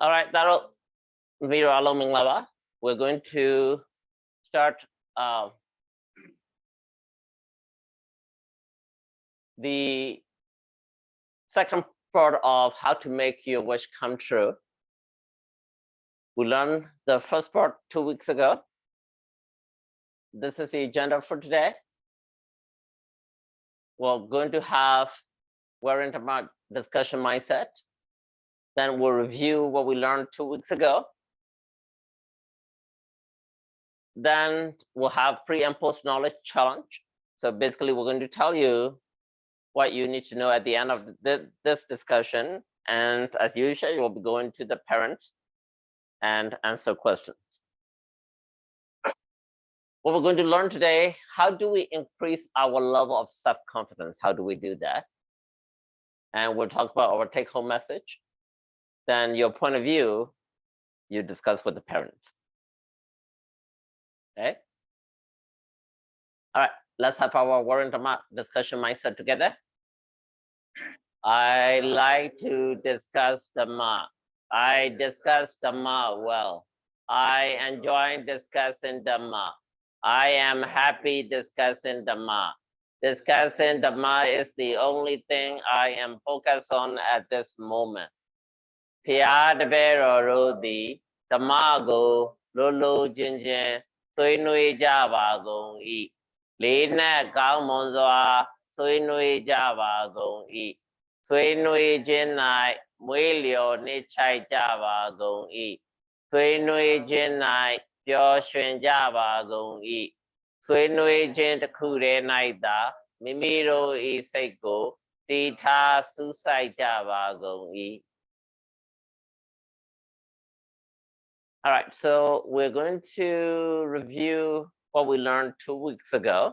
All right, that'll be Aloming Lava. We're going to start the second part of how to make your wish come true. We learned the first part 2 weeks ago. This is the agenda for today. We're going to have very intimate discussion mindset. Then we'll review what we learned 2 weeks ago. Then we'll have pre and post knowledge challenge. So basically, we're going to tell you what you need to know at the end of this discussion. And as usual, you'll be going to the parents and answer questions. What we're going to learn today, how do we increase our level of self-confidence? How do we do that? And we'll talk about our take-home message. Then your point of view, you discuss with the parents. Okay? All right, let's have our warrant discussion mindset together. I like to discuss Dhamma. I discuss Dhamma well. I enjoy discussing Dhamma. I am happy discussing Dhamma. Discussing Dhamma is the only thing I am focused on at this moment. Phaya Tebero Rodi Dhamma go Lolo Jinjin Soinui Java Gong E. Lina Gao Monzoa Soinui Java Gong E. Soinui Jinai Muilio Nichai Java Gong E. Soinui Jinai Pyo Shuen Java Gong E. Soinui Jin Takure Naida Mimiro E Seiko Tita Susai Java Gong E. All right, so we're going to review what we learned 2 weeks ago.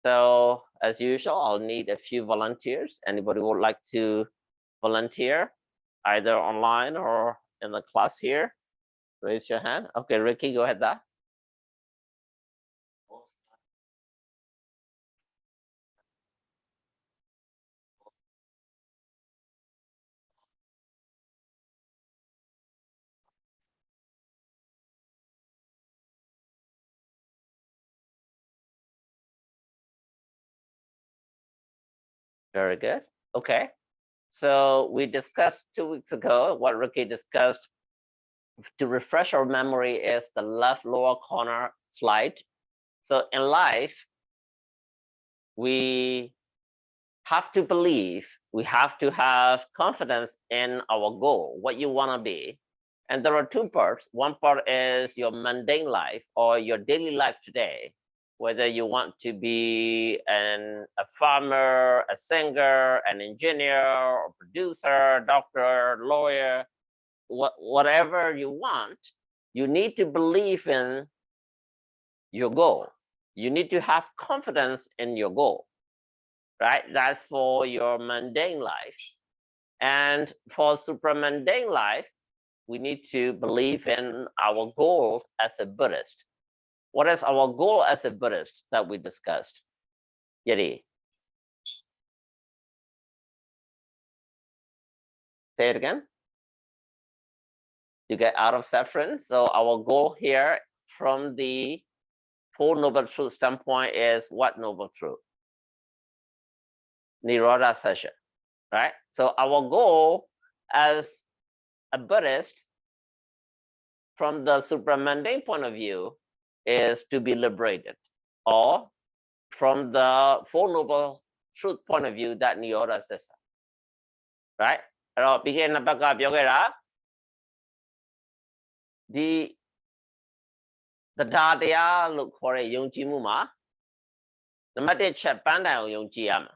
So as usual, I'll need a few volunteers. Anybody would like to volunteer, either online or in the class here? Raise your hand. Okay, Ricky, go ahead. That. Very good. Okay. So we discussed 2 weeks ago, what Ricky discussed to refresh our memory is the left lower corner slide. So in life, we have to believe, we have to have confidence in our goal, what you want to be. And there are two parts. One part is your mundane life or your daily life today, whether you want to be a farmer, a singer, an engineer, or producer, doctor, lawyer, whatever you want, you need to believe in your goal. You need to have confidence in your goal, right? That's for your mundane life. And for supramundane life, we need to believe in our goal as a Buddhist. What is our goal as a Buddhist that we discussed? Yeri. Say it again. You get out of suffering. So our goal here from the Four Noble Truth standpoint is what Noble Truth? Nirodha Session, right? So our goal as a Buddhist from the supramundane point of view is to be liberated, or from the Four Noble Truth point of view, that Nirodha Session, right? အဲ့တော့ပြီးခဲ့တဲ့ဘက်ကပြောခဲ့တာဒီတရားတရားလို့ခေါ်တဲ့ယုံကြည်မှုမှာနံပါတ်1ချက်ပန်းတိုင်ကိုယုံကြည်ရမှာ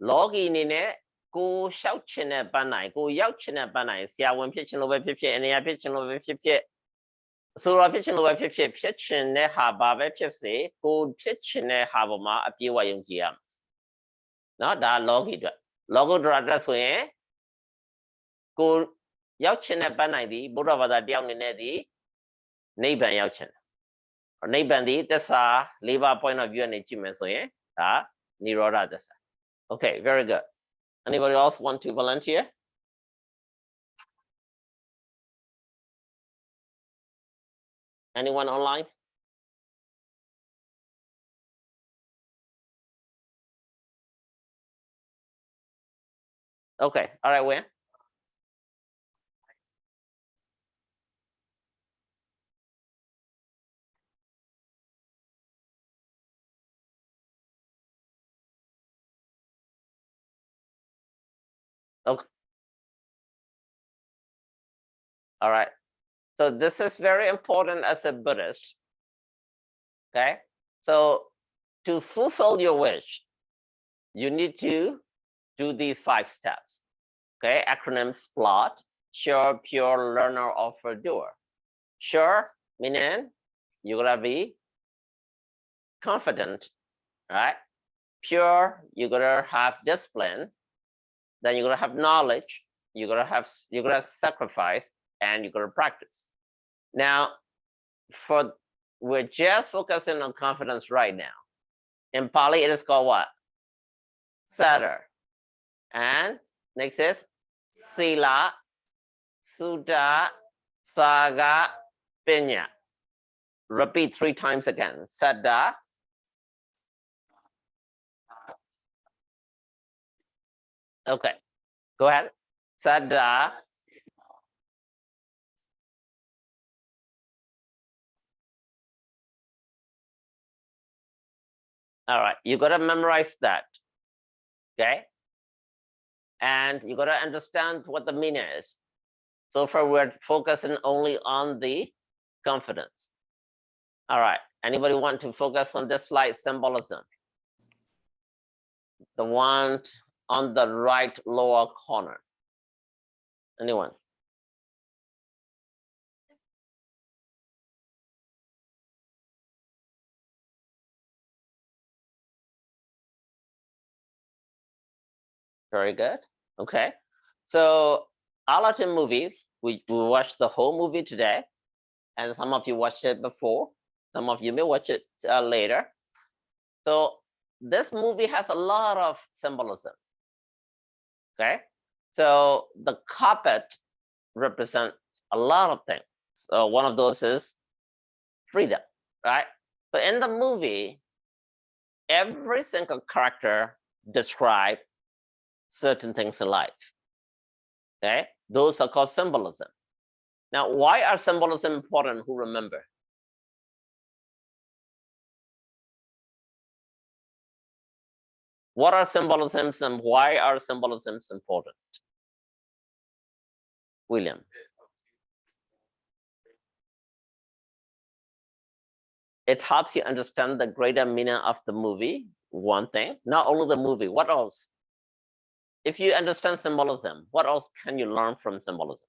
လောကီအနေနဲ့ကိုလျှောက်ချင်တဲ့ပန်းတိုင်ကိုရောက်ချင်တဲ့ပန်းတိုင်ဆရာဝန်ဖြစ်ချင်လို့ပဲဖြစ်ဖြစ်အနေရဖြစ်ချင်လို့ပဲဖြစ်ဖြစ်အဆိုတော်ဖြစ်ချင်လို့ပဲဖြစ်ဖြစ်ဖြစ်ချင်တဲ့ဟာဘာပဲဖြစ်စေကိုဖြစ်ချင်တဲ့ဟာပေါ်မှာအပြည့်အဝယုံကြည်ရမှာเนาะဒါလောကီအတွက်လောကုတ္တရာအတွက်ဆိုရင်ကိုရောက်ချင်တဲ့ပန်းတိုင်ဒီဗုဒ္ဓဘာသာတယောက်အနေနဲ့ဒီနိဗ္ဗာန်ရောက်ချင်တယ်နိဗ္ဗာန်ဒီသစ္စာ၄ပါး point of view နဲ့ကြည့်မယ်ဆိုရင်ဒါ Nirodha သစ္စာ Okay, very good. Anybody else want to volunteer? Anyone online? Okay, all right, where? Okay, all right. So this is very important as a Buddhist. Okay, so to fulfill your wish, you need to do these 5 steps. Okay, acronym SPLOT, sure, pure, learner, offer, doer. Sure, meaning you're gonna be confident, right? Pure, you're gonna have discipline, then you're gonna have knowledge, you're gonna sacrifice, and you're gonna practice. Now, we're just focusing on confidence right now. In Pali, it is called what? Saddha. And next is Sila, Sutta, Saga, Pinya. Repeat 3 times again. Saddha. Okay, go ahead. Saddha. All right, you got to memorize that. Okay. And you got to understand what the meaning is. So far, we're focusing only on the confidence. All right. Anybody want to focus on this slide symbolism? The one on the right lower corner. Anyone? Very good. Okay. So Aladdin movie, we watched the whole movie today, and some of you watched it before. Some of you may watch it later. So this movie has a lot of symbolism. Okay. So the carpet represents a lot of things. So one of those is freedom, right? But in the movie, every single character describe certain things in life. Okay, those are called symbolism. Now, why are symbolism important? Who remember? What are symbolisms and why are symbolisms important? William. It helps you understand the greater meaning of the movie. One thing, not only the movie. What else? If you understand symbolism, what else can you learn from symbolism?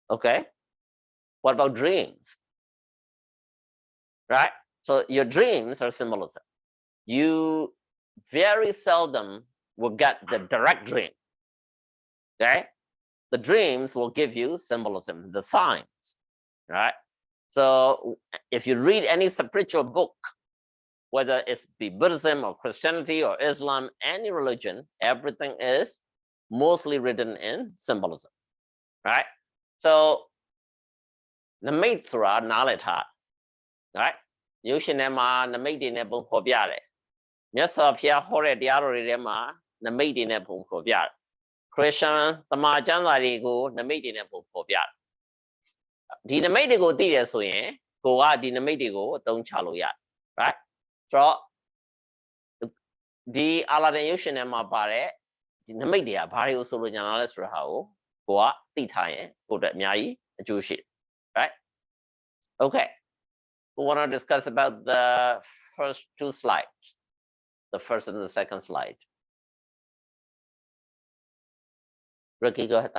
Okay. What about dreams? Right? So your dreams are symbolism. You very seldom will get the direct dream. Okay? The dreams will give you symbolism, the signs, right? So if you read any spiritual book, whether it's be Buddhism or Christianity or Islam, any religion, everything is mostly written in symbolism, right? So Namitte ဆိုတာနားလည်ထား right ရုပ်ရှင်ထဲမှာနမိတ်တွေနဲ့ပုံဖော်ပြတယ်မြတ်စွာဘုရားဟောတဲ့တရားတော်တွေထဲမှာနမိတ်တွေနဲ့ပုံဖော်ပြတယ်ခရစ်ယာန်သမာကျမ်းစာတွေကိုနမိတ်တွေနဲ့ပုံဖော်ပြတယ်ဒီနမိတ်တွေကိုသိတယ်ဆိုရင်ကိုကဒီနမိတ်တွေကိုအသုံးချလို့ရတယ် right ဆိုတော့ဒီအာလာဒင်ရုပ်ရှင်ထဲမှာပါတဲ့ဒီနမိတ်တွေကဘာတွေကိုဆိုလိုချင်တာလဲဆိုတာဟာကိုကသိထားရင်ကိုယ့်အတွက်အများကြီးအကျိုးရှိတယ် right okay we want to discuss about the first 2 slides the first and the second slide Ricky go ahead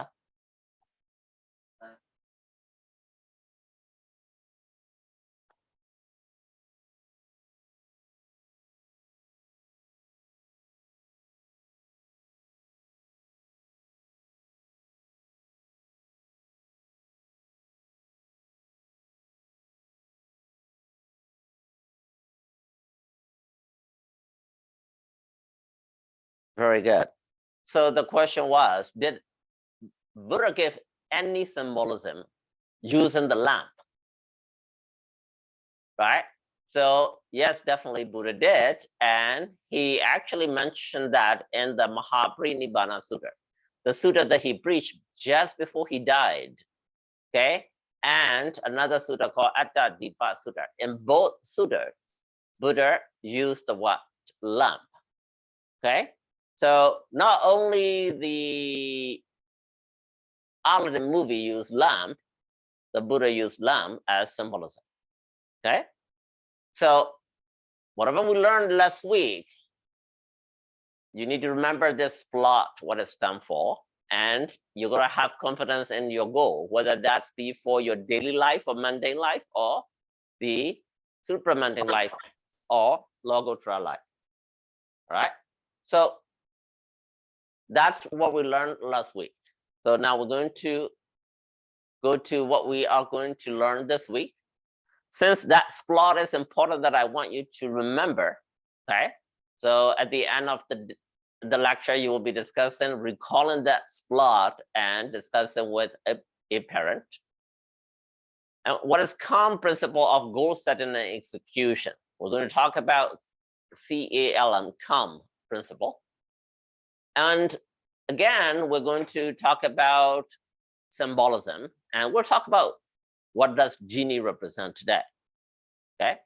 very good So the question was, did Buddha give any symbolism using the lamp? Right? So yes, definitely Buddha did. And he actually mentioned that in the Mahaparinibbana Sutta, the sutta that he preached just before he died. Okay. And another sutta called Attadipa Sutta. In both suttas, Buddha used the what? Lamp. Okay. So not only the Aladdin movie used lamp, the Buddha used lamp as symbolism. Okay. So whatever we learned last week, you need to remember this plot, what it stands for, and you're gonna have confidence in your goal, whether that's be for your daily life or mundane life, or the supramundane life or logotra life. Right? So that's what we learned last week. So now we're going to go to what we are going to learn this week. Since that plot is important that I want you to remember, okay? So at the end of the lecture, you will be discussing, recalling that plot and discussing with a parent. And what is common principle of goal setting and execution? We're going to talk about CALM, CALM principle. And again, we're going to talk about symbolism, and we'll talk about what does genie represent today, okay?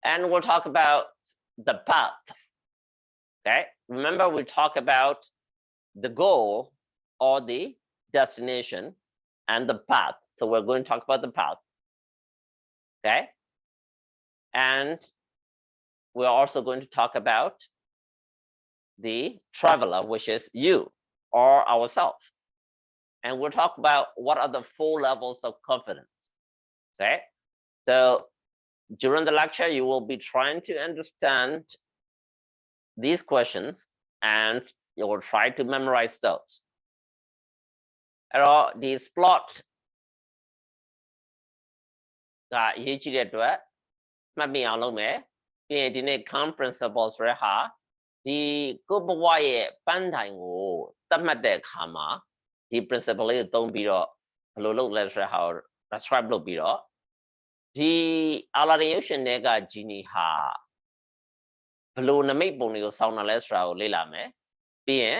And we'll talk about the path, okay? Remember, we talk about the goal or the destination and the path. So we're going to talk about the path, okay? And we're also going to talk about the traveler, which is you or ourselves. And we'll talk about what are the 4 levels of confidence, okay? So during the lecture, you will be trying to understand these questions and you will try to memorize those. And the plot ကအရေးကြီးတဲ့အတွက်မှတ်မိအောင်လုပ်မယ်ပြီးရင်ဒီနေ့ calm principle ဆိုတဲ့ဟာဒီကိုယ့်ဘဝရဲ့ပန်းတိုင်ကိုသတ်မှတ်တဲ့အခါမှာဒီ principle လေးကိုသုံးပြီးတော့ဘယ်လိုလုပ်လဲဆိုတဲ့ဟာကို describe လုပ်ပြီးတော့ဒီအာလာဒင်ရုပ်ရှင်တွေကဂျီနီဟာဘယ်လိုနမိတ်ပုံတွေကိုစောင်းတာလဲဆိုတာကိုလေ့လာမယ်ပြီးရင်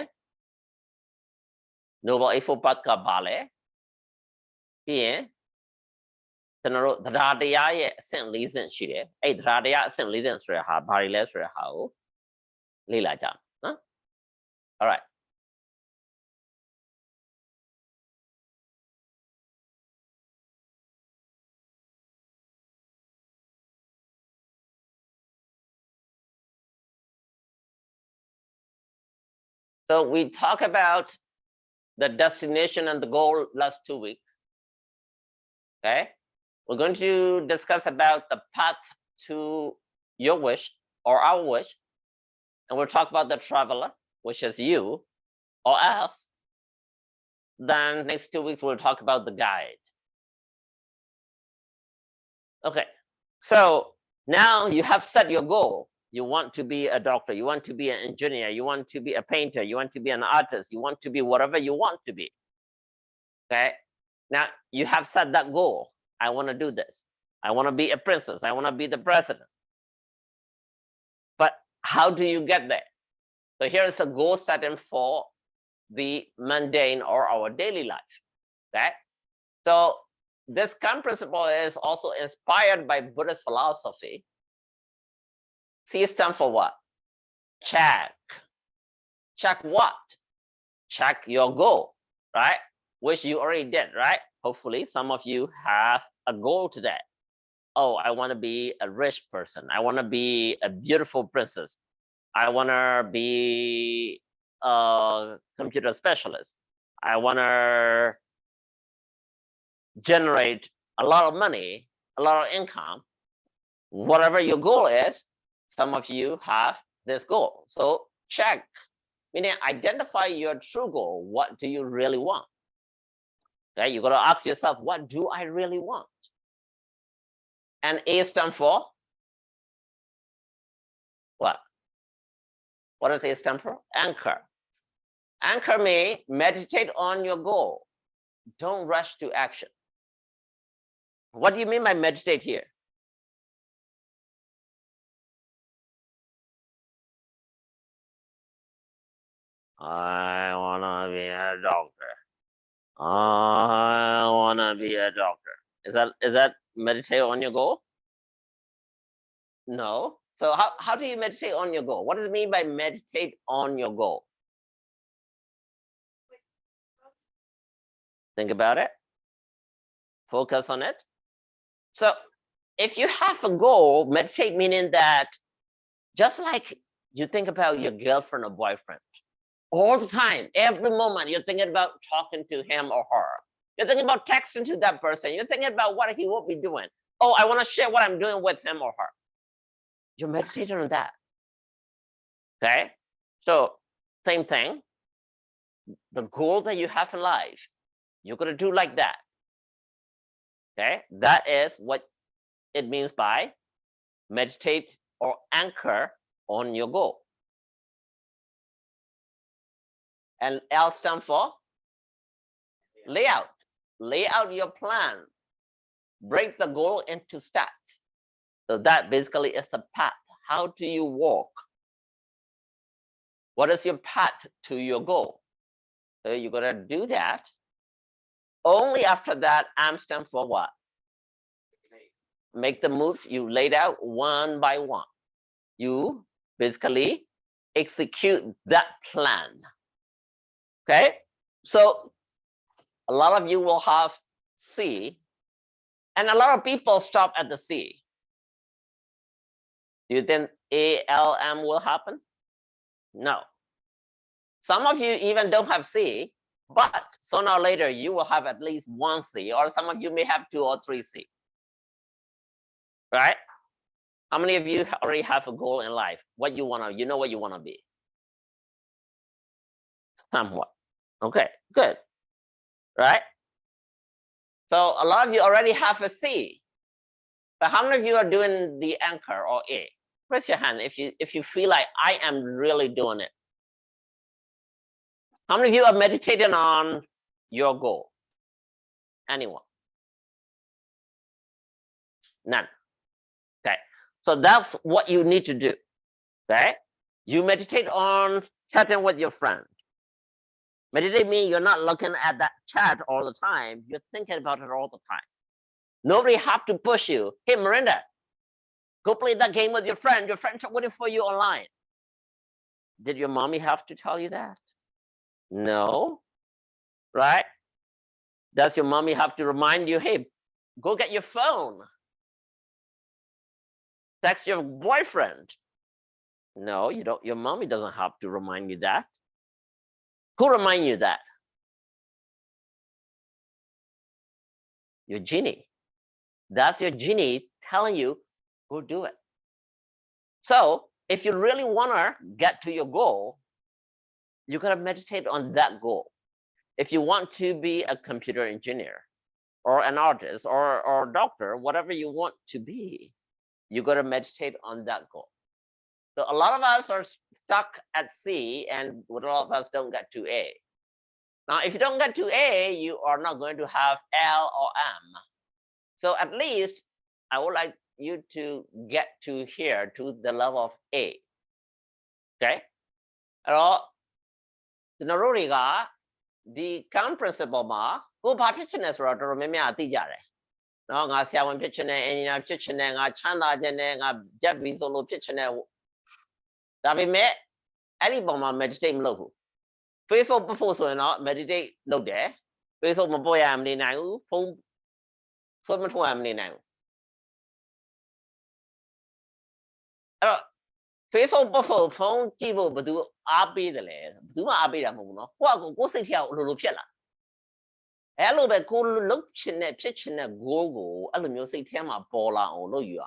Noble A4 path ကဘာလဲပြီးရင်ကျွန်တော်တို့တရားတရားရဲ့အဆင့်၄ဆင့်ရှိတယ်အဲ့တရားတရားအဆင့်၄ဆင့်ဆိုတဲ့ဟာဘာတွေလဲဆိုတဲ့ဟာကိုလေ့လာကြမယ်နော် all right so we talk about the destination and the goal last 2 weeks okay we're going to discuss about the path to your wish or our wish and we'll talk about the traveler which is you or us then next 2 weeks we'll talk about the guide okay so now you have set your goal you want to be a doctor you want to be an engineer you want to be a painter you want to be an artist you want to be whatever you want to be okay now you have set that goal I want to do this I want to be a princess I want to be the president but how do you get there so here is a goal setting for the mundane or our daily life okay so this calm principle is also inspired by Buddhist philosophy C stands for what check what check your goal right which you already did right hopefully some of you have a goal today oh I want to be a rich person I want to be a beautiful princess I want to be a computer specialist I want to generate a lot of money a lot of income whatever your goal is some of you have this goal so check meaning identify your true goal what do you really want okay you got to ask yourself what do I really want and A stand for what does A stand for anchor Anchor me, meditate on your goal. Don't rush to action. What do you mean by meditate here? I wanna be a doctor. I wanna be a doctor. Is that meditate on your goal? No. So how do you meditate on your goal? What does it mean by meditate on your goal? Think about it. Focus on it. So if you have a goal, meditate meaning that just like you think about your girlfriend or boyfriend, all the time, every moment, you're thinking about talking to him or her. You're thinking about texting to that person. You're thinking about what he will be doing. Oh, I want to share what I'm doing with him or her. You're meditating on that. Okay? So, same thing. The goal that you have in life, you're going to do like that. Okay? That is what it means by meditate or anchor on your goal. And L stands for layout. Lay out your plan. Break the goal into steps. So that basically is the path. How do you walk? What is your path to your goal? So you're gonna do that. Only after that, M stands for what? Make the moves you laid out one by one. You basically execute that plan. Okay? So a lot of you will have C, and a lot of people stop at the C. Do you think ALM will happen? No. Some of you even don't have C, but sooner or later you will have at least one C, or some of you may have 2 or 3 C. Right? How many of you already have a goal in life? What you know what you want to be? Somewhat. Okay, good. Right? So a lot of you already have a C. But how many of you are doing the anchor or A? Raise your hand if you feel like I am really doing it. How many of you are meditating on your goal? Anyone? None. Okay. So that's what you need to do. Okay. You meditate on chatting with your friend. Meditate means you're not looking at that chat all the time. You're thinking about it all the time. Nobody have to push you. Hey, Miranda, go play that game with your friend. Your friends are waiting for you online. Did your mommy have to tell you that? No. Right? Does your mommy have to remind you, hey, go get your phone? Text your boyfriend? No, you don't. Your mommy doesn't have to remind you that. Who remind you that? Your genie. That's your genie telling you, go do it. So if you really want to get to your goal, you got to meditate on that goal. If you want to be a computer engineer or an artist or a doctor, whatever you want to be, you got to meditate on that goal. So a lot of us are stuck at C, and a lot of us don't get to A. Now, if you don't get to A, you are not going to have L or M. So at least I would like you to get to here, to the level of A. Okay? အဲ့တော့ကျွန်တော်တို့တွေကဒီ count principle မှာကိုဘာဖြစ်ချင်လဲဆိုတော့တော်တော်များများသိကြတယ်။နော်ငါဆရာဝန်ဖြစ်ချင်တယ် engineer ဖြစ်ချင်တယ်ငါချမ်းသာချင်တယ်ငါ jet visa လို့ဖြစ်ချင်တယ်ဒါပေမဲ့အဲ့ဒီပုံမှာ meditate မလုပ်ဘူး Facebook ပတ်ဖို့ဆိုရင်တော့ meditate လုပ်တယ် Facebook မပေါ်ရမနေနိုင်ဘူးဖုန်းဆွဲမထွက်ရမနေနိုင်ဘူးအဲ့တော့ Facebook ပတ်ဖို့ဖုန်းကြည့်ဖို့ဘယ်သူအားပေးတယ်လဲဘယ်သူမှအားပေးတာမဟုတ်ဘူးเนาะကိုယ့်စိတ်ထဲကအလိုလိုဖြစ်လာအဲ့လိုပဲကိုလုတ်ချင်တဲ့ဖြစ်ချင်တဲ့ goal ကိုအဲ့လိုမျိုးစိတ်ထဲမှာပေါ်လာအောင်လုပ်ယူရ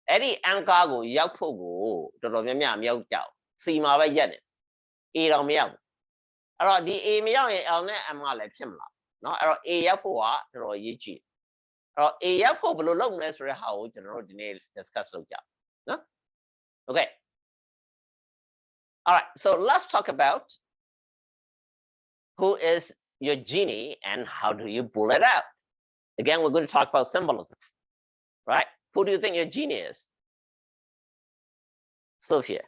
အဲ့ဒီ anchor ကိုရောက်ဖို့ကိုတော်တော်များများမရောက်ကြဘူး C မှာပဲရက်နေ A တော့မရောက်ဘူးအဲ့တော့ဒီ A မရောက်ရင် L နဲ့ M ကလည်းဖြစ်မလားเนาะအဲ့တော့ A ရောက်ဖို့ကတော်တော်အရေးကြီးအဲ့တော့ A ရောက်ဖို့ဘယ်လိုလုပ်မလဲဆိုတဲ့ဟာကိုကျွန်တော်တို့ဒီနေ့ discuss လုပ်ကြเนาะ Okay. All right, so let's talk about who is your genie and how do you pull it out? Again, we're going to talk about symbolism, right? Who do you think your genie is? Sophia.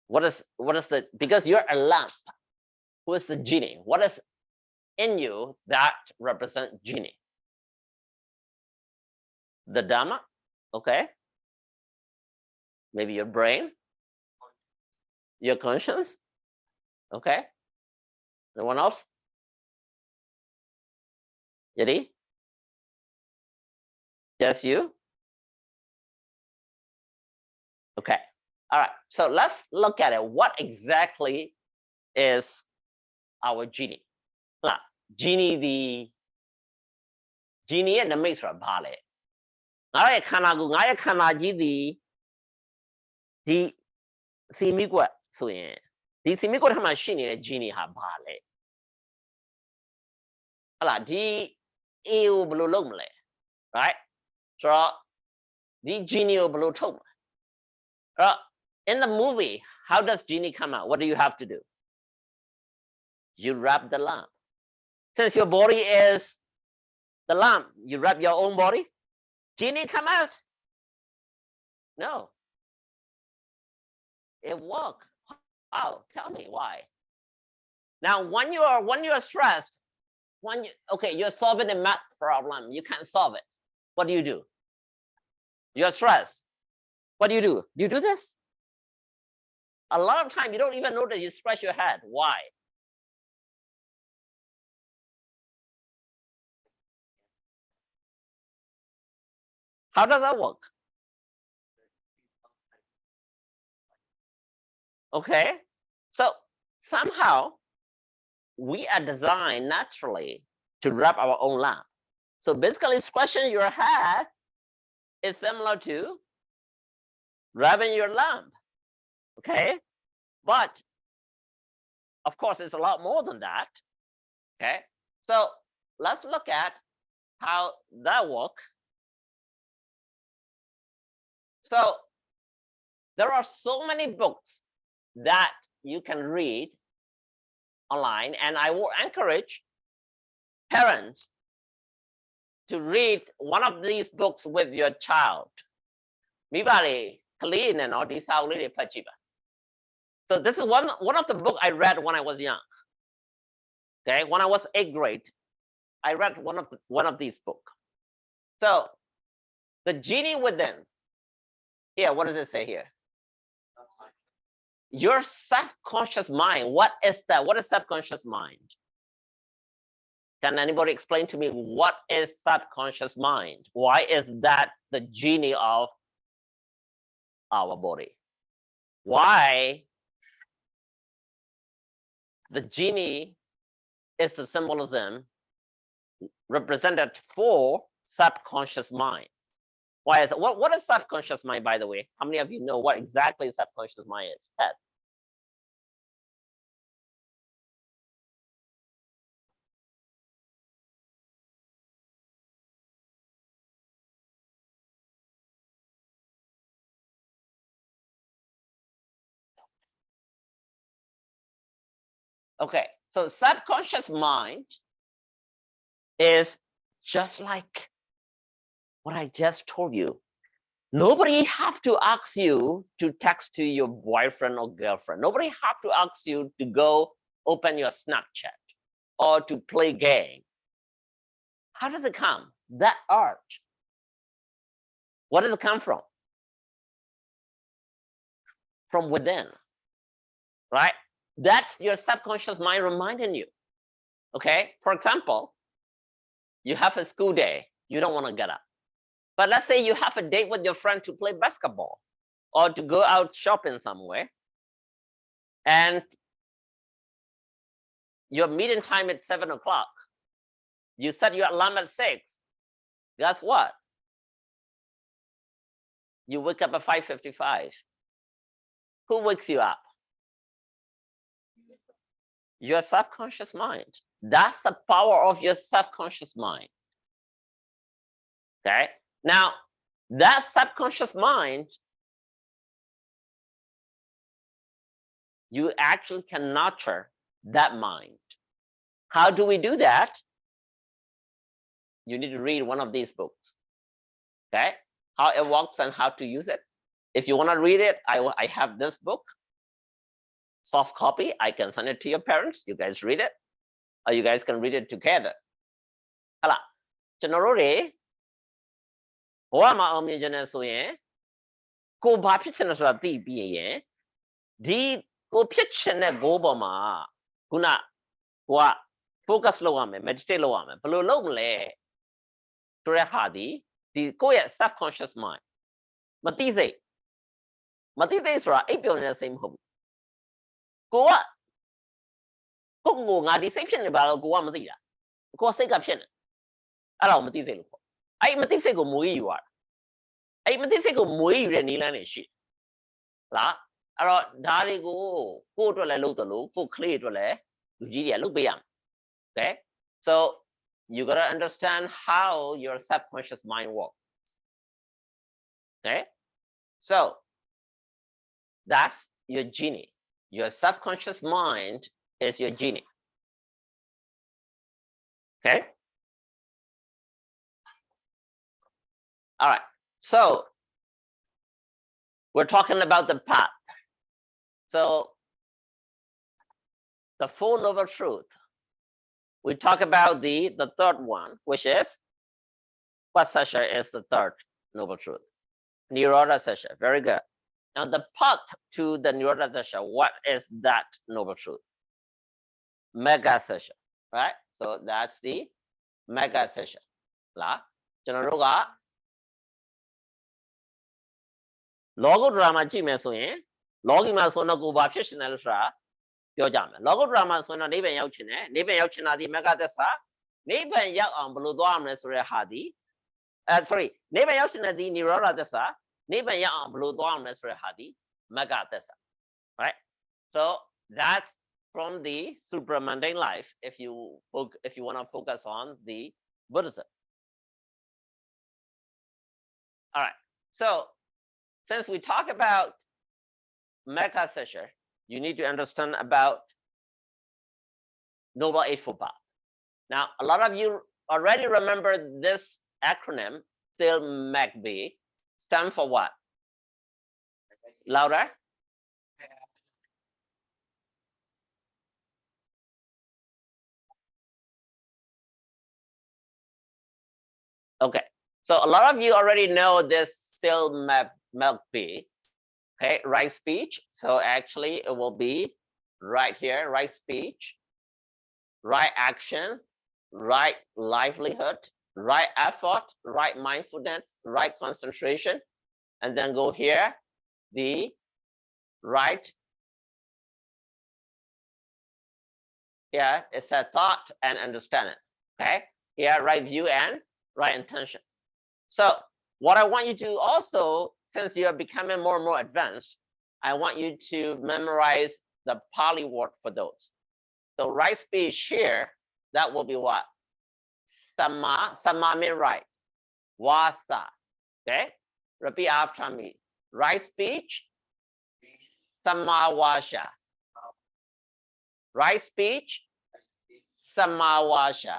What is the, because you're a lamp, who is the genie? What is in you that represent genie? The Dharma, okay. Maybe your brain, your conscience, okay. No one else? Yadi? Just you? Okay. All right. So let's look at it. What exactly is our genie? Genie the genie ရဲ့နမိတ်ဆိုတာဘာလဲငါရဲ့ခန္ဓာကိုယ်ငါရဲ့ခန္ဓာကြီးဒီစီမီကွက်ဆိုရင်ဒီစီမီကွက်ထဲမှာရှိနေတဲ့ genie ဟာဘာလဲဟလာဒီ A ကိုဘယ်လိုလုပ်မလဲ right ဆိုတော့ဒီ genie ကိုဘယ်လိုထုတ်မလဲအဲ့တော့ in the movie how does genie come out? What do you have to do? You wrap the lamp. Since your body is the lamp, you wrap your own body. Genie come out? No. It work. How? Tell me why. Now, when you are stressed, okay, you're solving a math problem, you can't solve it. What do? You're stressed. What do? Do you do this? A lot of time you don't even notice you scratch your head. Why? How does that work? Okay, so somehow we are designed naturally to wrap our own lamp. So basically scratching your head is similar to wrapping your lamp. Okay, but of course it's a lot more than that. Okay, so let's look at how that works. So there are so many books that you can read online, and I will encourage parents to read one of these books with your child. So this is one of the books I read when I was young. Okay, when I was 8th grade, I read one of these books. So the genie within. Here, what does it say here? Your subconscious mind. What is that? What is subconscious mind? Can anybody explain to me what is subconscious mind? Why is that the genie of our body? Why the genie is the symbolism represented for subconscious mind? Why is it? What is subconscious mind, by the way? How many of you know what exactly subconscious mind is? Ted. Okay, so subconscious mind is just like what I just told you. Nobody have to ask you to text to your boyfriend or girlfriend. Nobody have to ask you to go open your Snapchat or to play game. How does it come? That urge. What does it come from? From within, right? That's your subconscious mind reminding you. Okay, for example, you have a school day, you don't want to get up. But let's say you have a date with your friend to play basketball or to go out shopping somewhere. And your meeting time at 7 o'clock. You set your alarm at 6. Guess what? You wake up at 5:55. Who wakes you up? Your subconscious mind. That's the power of your subconscious mind. Okay. Now, that subconscious mind you actually can nurture that mind. How do we do that? You need to read one of these books. Okay, how it works and how to use it. If you want to read it, I have this book, soft copy. I can send it to your parents. You guys read it, or you guys can read it together. ဟုတ်လားကျွန်တော်တို့တွေဘဝမှာအောင်မြင်ခြင်းနဲ့ဆိုရင်ကိုဘာဖြစ်ချင်လဲဆိုတာသိပြီးရင်ဒီကိုဖြစ်ချင်တဲ့ goal ပေါ်မှာခုနကိုက focus လုပ်ရမယ် meditate လုပ်ရမယ်ဘယ်လိုလုပ်မလဲဆိုတဲ့ဟာဒီကိုယ့်ရဲ့ subconscious mind မသိစိတ်ဆိုတာအိပ်ပျော်နေတဲ့စိတ်မဟုတ်ဘူးကိုကငါဒီစိတ်ဖြစ်နေပါတော့ကိုကမသိတာကိုကစိတ်ကဖြစ်နေအဲ့ဒါကိုမသိစိတ်လို့ခေါ်အဲ့မသိစိတ်ကိုမွေးယူရတာအဲ့မသိစိတ်ကိုမွေးယူတဲ့နည်းလမ်းတွေရှိလားအဲ့တော့ဒါတွေကိုကိုယ့်အတွက်လည်းလုပ်တယ်လို့ကိုယ့်ကလေးအတွက်လည်းလူကြီးတွေကလုပ်ပေးရမယ် okay so you got to understand how your subconscious mind works okay so that's your genie your subconscious mind is your genie okay all right so we're talking about the path so the Four Noble Truth we talk about the third one which is what session is the third noble truth Nirodha Sesha very good now the path to the Nirodha Sesha what is that noble truth Mega Sesha right so that's the Mega Sesha လားကျွန်တော်တို့ကလောကုတ္တရာမှာကြည့်မယ်ဆိုရင်လောကီမှာဆိုတော့ကိုဘာဖြစ်ရှင်တယ်လို့ဆိုတာပြောကြမယ်လောကုတ္တရာမှာဆိုတော့နိဗ္ဗာန်ရောက်ချင်တယ်နိဗ္ဗာန်ရောက်ချင်တာဒီမဂ္ဂသစ္စာနိဗ္ဗာန်ရောက်အောင်ဘယ်လိုသွားရမလဲဆိုတဲ့ဟာဒီsorry နိဗ္ဗာန်ရောက်ချင်တဲ့ဒီနိရောဓသစ္စာနိဗ္ဗာန်ရောက်အောင်ဘယ်လိုသွားရမလဲဆိုတဲ့ဟာဒီမဂ္ဂသစ္စာ right so that's from the supramundane life if you want to focus on the Buddhism all right so since we talk about Mega Sesha, you need to understand about Noble Eightfold Path. Now, a lot of you already remember this acronym, still MACB, stand for what? Louder? Okay, so a lot of you already know this still MACB. Okay, right speech. So actually it will be right here, right speech, right action, right livelihood, right effort, right mindfulness, right concentration, and then go here, the right, yeah, it's a thought and understanding, okay? Here, right view and right intention. So what I want you to also, since you are becoming more and more advanced, I want you to memorize the Pali word for those. So right speech here, that will be what? Sama means right. Vasa. Okay? Repeat after me. Right speech. Sama vasha. Right speech. Sama vasha.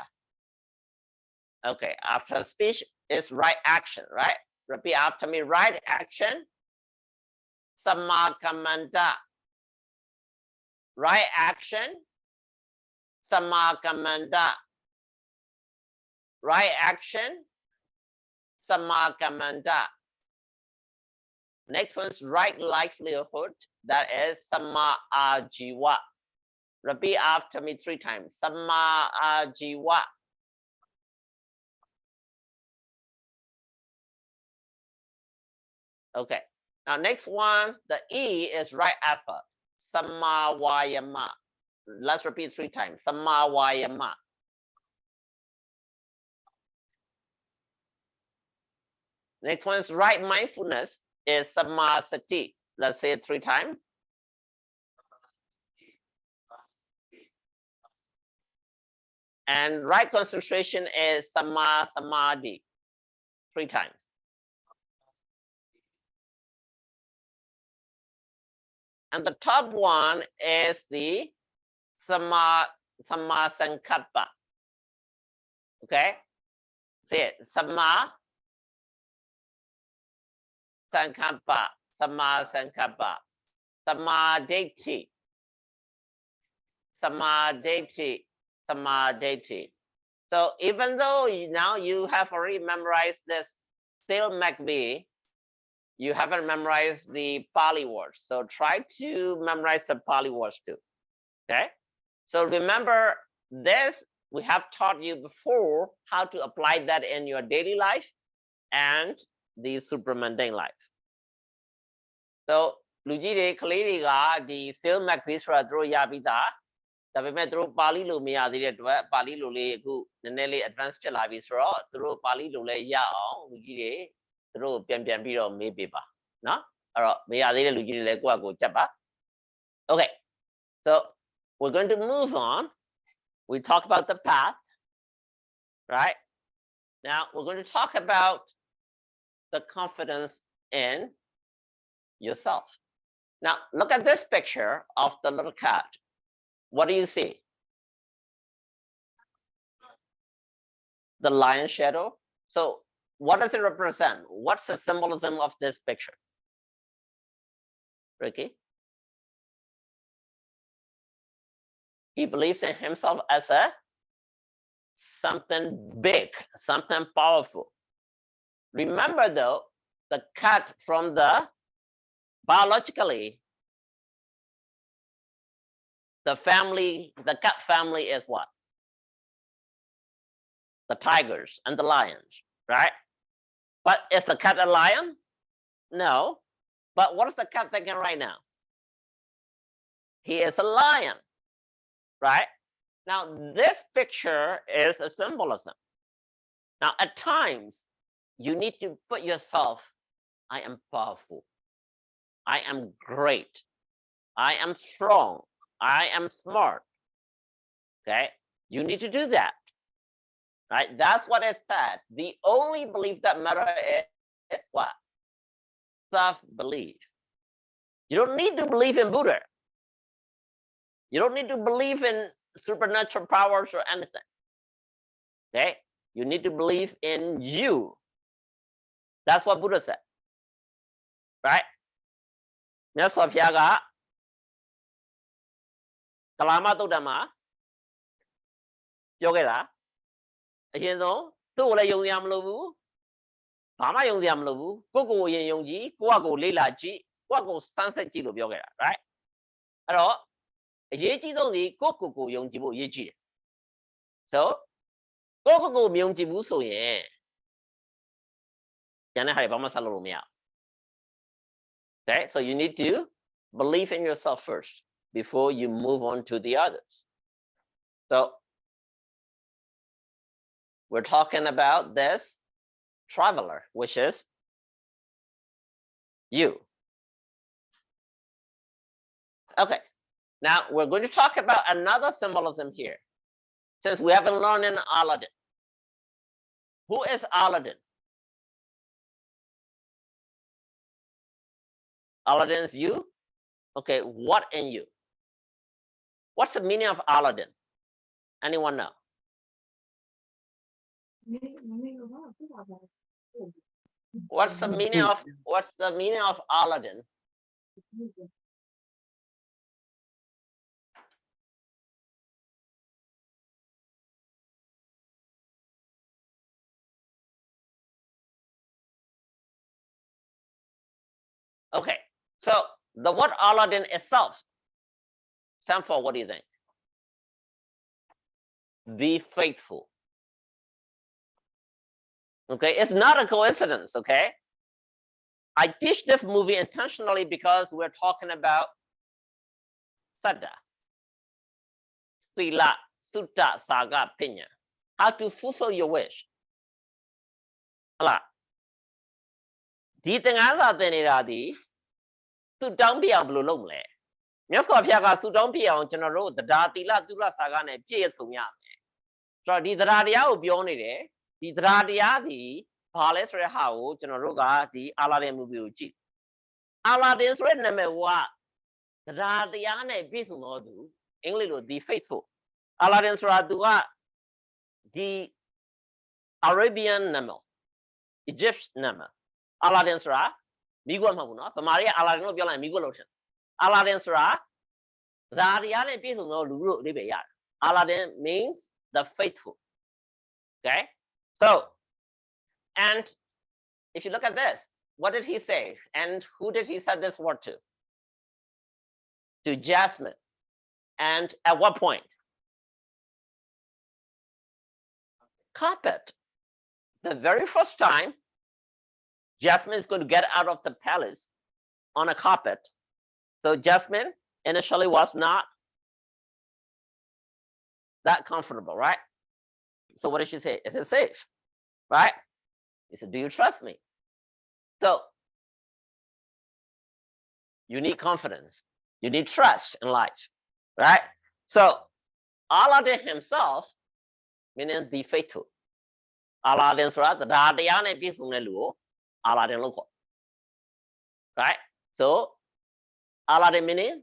Okay, after speech is right action, right? Repeat after me, right action, Samakamanta. Right action, Samakamanta. Right action, Samakamanta. Next one is right livelihood, that is Sama Ajiwa. Repeat after me 3 times, Sama Ajiwa. Okay, now next one, the E is right effort. Samma Vayama. Let's repeat 3 times. Samma Vayama. Next one is right mindfulness is Samma Sati. Let's say it 3 times. And right concentration is Samma Samadhi. 3 times. And the top one is the Sammasankappa. Okay? Say it. Sammasankappa. Sammasankappa. Sammaditthi. Sammaditthi. Sammaditthi. So even though now you have already memorized this Sil McBee, you haven't memorized the Pali words. So try to memorize the Pali words too. Okay? So remember this, we have taught you before how to apply that in your daily life and the supramundane life. So,လူကြီးတွေကလေးတွေကဒီ Sil McBee ဆိုတာသူတို့ရပြီးသားဒါပေမဲ့သူတို့ပါဠိလိုမရသေးတဲ့အတွက်ပါဠိလိုလေးအခုနည်းနည်းလေး advance ဖြစ်လာပြီဆိုတော့သူတို့ပါဠိလိုလည်းရအောင်လူကြီးတွေသူတို့ပြန်ပြီးတော့မေးပေးပါနော်အဲ့တော့မရသေးတဲ့လူကြီးတွေလည်းကိုယ့်အကိုချက်ပါ Okay, so we're going to move on. We talk about the path, right? Now we're going to talk about the confidence in yourself. Now look at this picture of the little cat. What do you see? The lion shadow. So what does it represent? What's the symbolism of this picture? Ricky? He believes in himself as a something big, something powerful. Remember though, the cat from the biologically, the cat family is what? The tigers and the lions, right? But is the cat a lion? No. But what is the cat thinking right now? He is a lion, right? Now, this picture is a symbolism. Now, at times, you need to put yourself, I am powerful. I am great. I am strong. I am smart. Okay? You need to do that. Right? That's what it said. The only belief that matters is what? Self-belief. You don't need to believe in Buddha. You don't need to believe in supernatural powers or anything. Okay? You need to believe in you. That's what Buddha said. Right? မြတ်စွာဘုရားကကလာမသုတ်တံမှာပြောခဲ့တာအရင်ဆုံးသူ့ကိုလည်းယုံစရာမလိုဘူးဘာမှယုံစရာမလိုဘူးကိုယ့်ကိုယ်အရင်ယုံကြည်ကိုယ့်အကိုလေ့လာကြည့်ကိုယ့်အကိုစမ်းစစ်ကြည့်လို့ပြောခဲ့တာ right အဲ့တော့အရေးကြီးဆုံးဒီကိုယ့်ကိုယ်ယုံကြည်ဖို့အရေးကြီးတယ် so ကိုယ့်ကိုယ်မယုံကြည်ဘူးဆိုရင်ကျန်တဲ့ဟာတွေဘာမှဆက်လုပ်လို့မရဘူး okay so you need to believe in yourself first before you move on to the others so we're talking about this traveler which is you okay now we're going to talk about another symbolism here since we haven't learned in Aladdin who is Aladdin Aladdin is you okay what in you what's the meaning of Aladdin anyone know what's the meaning of Aladdin okay so the word Aladdin itself stands for what do you think be faithful okay it's not a coincidence okay I teach this movie intentionally because we're talking about Saddha Sila Sutta Saga Pinya how to fulfill your wish hala ဒီသင်္ကန်းစာသင်နေတာဒီသူတောင်းပြအောင်ဘယ်လိုလုပ်မလဲမြတ်စွာဘုရားကသူတောင်းပြအောင်ကျွန်တော်တို့တရားသီလသုလစာကနဲ့ပြည့်စုံရမယ်ဆိုတော့ဒီတရားတရားကိုပြောနေတယ်ဒီတရားတရားဒီဘာလဲဆိုတဲ့ဟာကိုကျွန်တော်တို့ကဒီအာလာဒင်မူဗီကိုကြည့်အာလာဒင်ဆိုတဲ့နာမည်က တရားတရားနဲ့ပြည့်စုံတော်သူအင်္ဂလိပ်လို the faithful Aladdin ဆိုတာသူကဒီ Arabian နာမည် Egypt နာမည် Aladdin ဆိုတာမိကွက်မဟုတ်ဘူးเนาะဗမာတွေက Aladdin လို့ပြောလိုက်မိကွက်လို့ထင် Aladdin ဆိုတာတရားတရားနဲ့ပြည့်စုံတော်လူလို့အဓိပ္ပာယ်ရတယ် Aladdin means the faithful okay so and if you look at this what did he say and who did he say this word to Jasmine and at what point carpet the very first time Jasmine is going to get out of the palace on a carpet so Jasmine initially was not that comfortable right so what did she say is it safe right he said do you trust me so you need confidence you need trust in life right so Aladdin himself meaning the faithful Aladdin ဆိုတာတရားနဲ့ပြည့်စုံတဲ့လူကို Aladdin လို့ခေါ် right so Aladdin meaning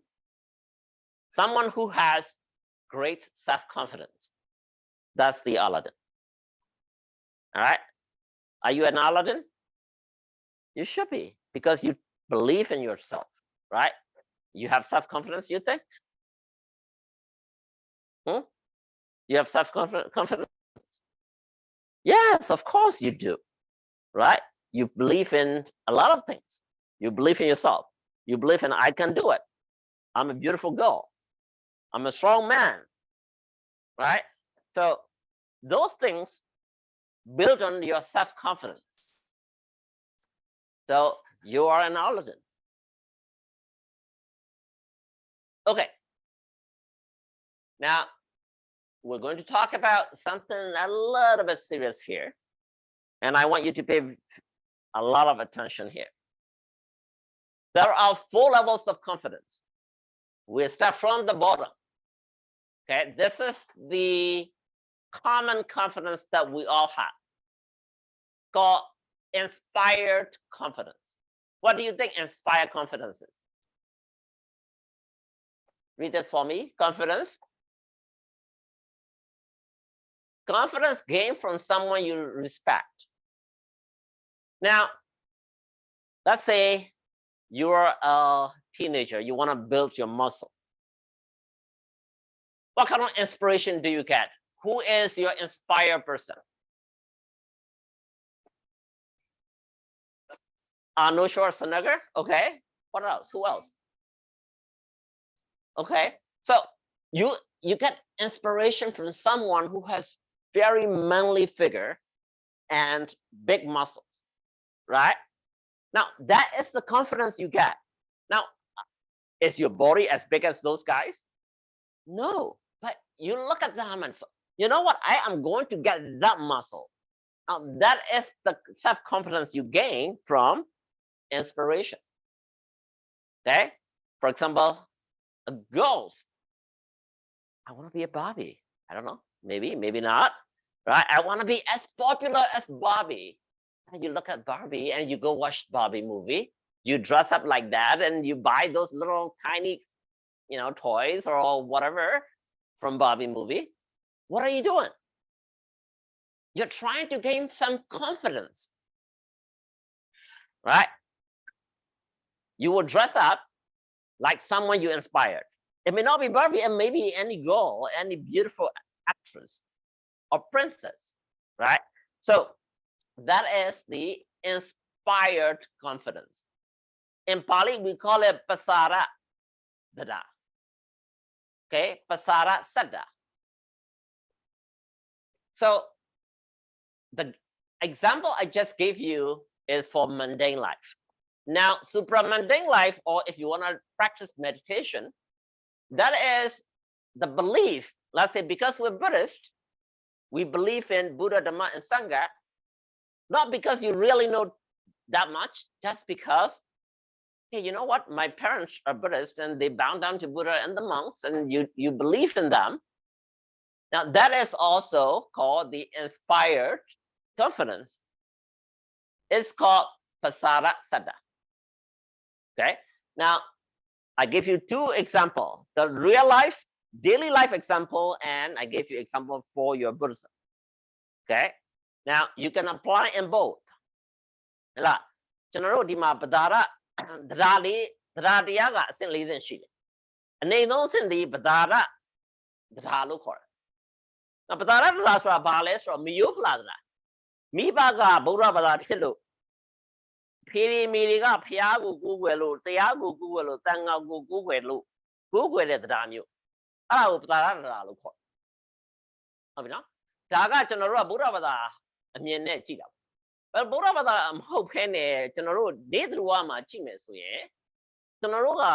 someone who has great self-confidence that's the Aladdin all right are you an Aladdin you should be because you believe in yourself right you have self-confidence you think you have self-confidence yes of course you do right you believe in a lot of things you believe in yourself you believe in I can do it I'm a beautiful girl I'm a strong man right so those things build on your self-confidence so you are an Aladdin okay now we're going to talk about something a little bit serious here and I want you to pay a lot of attention here there are 4 levels of confidence we start from the bottom okay this is the common confidence that we all have called inspired confidence what do you think inspired confidence is read this for me confidence gained from someone you respect now let's say you're a teenager you want to build your muscle what kind of inspiration do you get who is your inspired person Arnold Schwarzenegger okay what else who else okay so you get inspiration from someone who has very manly figure and big muscles right now that is the confidence you get now is your body as big as those guys no but you look at them and so, you know what I am going to get that muscle now that is the self-confidence you gain from inspiration okay for example a girls I want to be a Barbie I don't know maybe not right I want to be as popular as Barbie and you look at Barbie and you go watch Barbie movie you dress up like that and you buy those little tiny toys or whatever from Barbie movie what are you doing you're trying to gain some confidence right you will dress up like someone you inspired it may not be Barbie and maybe any girl any beautiful actress or princess right so that is the inspired confidence in Pali we call it pasara dada okay pasara sada so the example I just gave you is for mundane life now supramundane life or if you want to practice meditation that is the belief let's say because we're Buddhist we believe in Buddha Dhamma and Sangha not because you really know that much just because hey you know what my parents are Buddhist and they bow down to Buddha and the monks and you believe in them now that is also called the inspired confidence it's called pasara sada okay now I give you two examples, the real life, daily life example, and I gave you example for your Buddhism. Okay, now you can apply in both. ဟဲ့လားကျွန်တော်တို့ဒီမှာပဒါရတရားလေးတရားတရားကအဆင့်၄ဆင့်ရှိတယ်အနေဆုံးအဆင့်ဒီပဒါရတရားလို့ခေါ်တယ်။ပဒါရတရားဆိုတာဘာလဲဆိုတော့မယိုးဖလာတရားမိဘကဗုဒ္ဓဘာသာဖြစ်လို့ဖေရီမီတွေကဖျားကိုကိုးကွယ်လို့တရားကိုကိုးကွယ်လို့တန်ခါကိုကိုးကွယ်လို့ကိုးကွယ်တဲ့တရားမျိုးအဲ့ဒါကိုပဒါရတရားလို့ခေါ်ဟုတ်ပြီနော်ဒါကကျွန်တော်တို့ကဗုဒ္ဓဘာသာအမြင်နဲ့ကြည့်တာဗုဒ္ဓဘာသာမဟုတ်ဖ ೇನೆ ကျွန်တော်တို့နေသူဝါမှာကြည့်မယ်ဆိုရင်ကျွန်တော်တို့က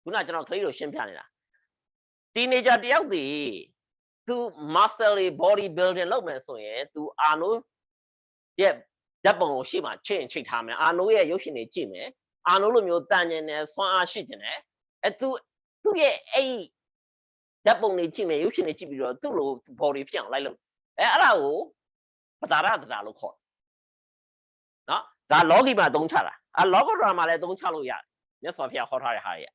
ခုနကျွန်တော်ကလေးတို့ရှင်းပြနေတာ teenager တယောက်ဒီသူ muscle body building လုပ်မယ်ဆိုရင်သူအာနိုရဲ့ဓာတ်ပုံကိုရှေ့မှာချိတ်ထားမယ်အာနိုရဲ့ရုပ်ရှင်တွေကြည့်မယ်အာနိုလိုမျိုးတန်ကျင်တယ်ဆွမ်းအားရှိကျင်တယ်သူ့ရဲ့အဲ့ဓာတ်ပုံတွေကြည့်မယ်ရုပ်ရှင်တွေကြည့်ပြီးတော့သူ့လို body ဖြစ်အောင်လိုက်လို့အဲ့ဒါကိုပဒါရတရားလို့ခေါ်နော်ဒါလောကီမှာသုံးချတာလောကဒရာမှာလည်းသုံးချလို့ရတယ်မြတ်စွာဘုရားဟောထားတဲ့ဟာတွေ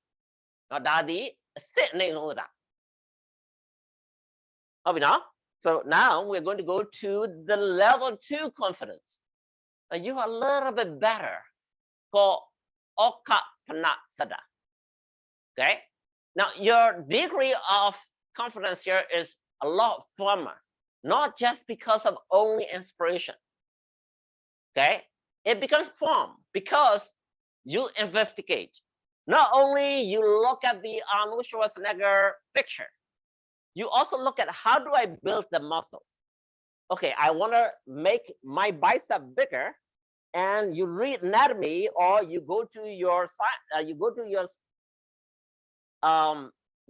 နော်ဒါဒီအစစ်အနေဆုံးတာဟုတ်ပြီနော် so now we're going to go to the level 2 confidence you are a little bit better called Okapana Sada okay now your degree of confidence here is a lot firmer not just because of only inspiration okay it becomes firm because you investigate not only you look at the Arnold Schwarzenegger picture you also look at how do I build the muscles okay I want to make my bicep bigger and you read anatomy or you go to your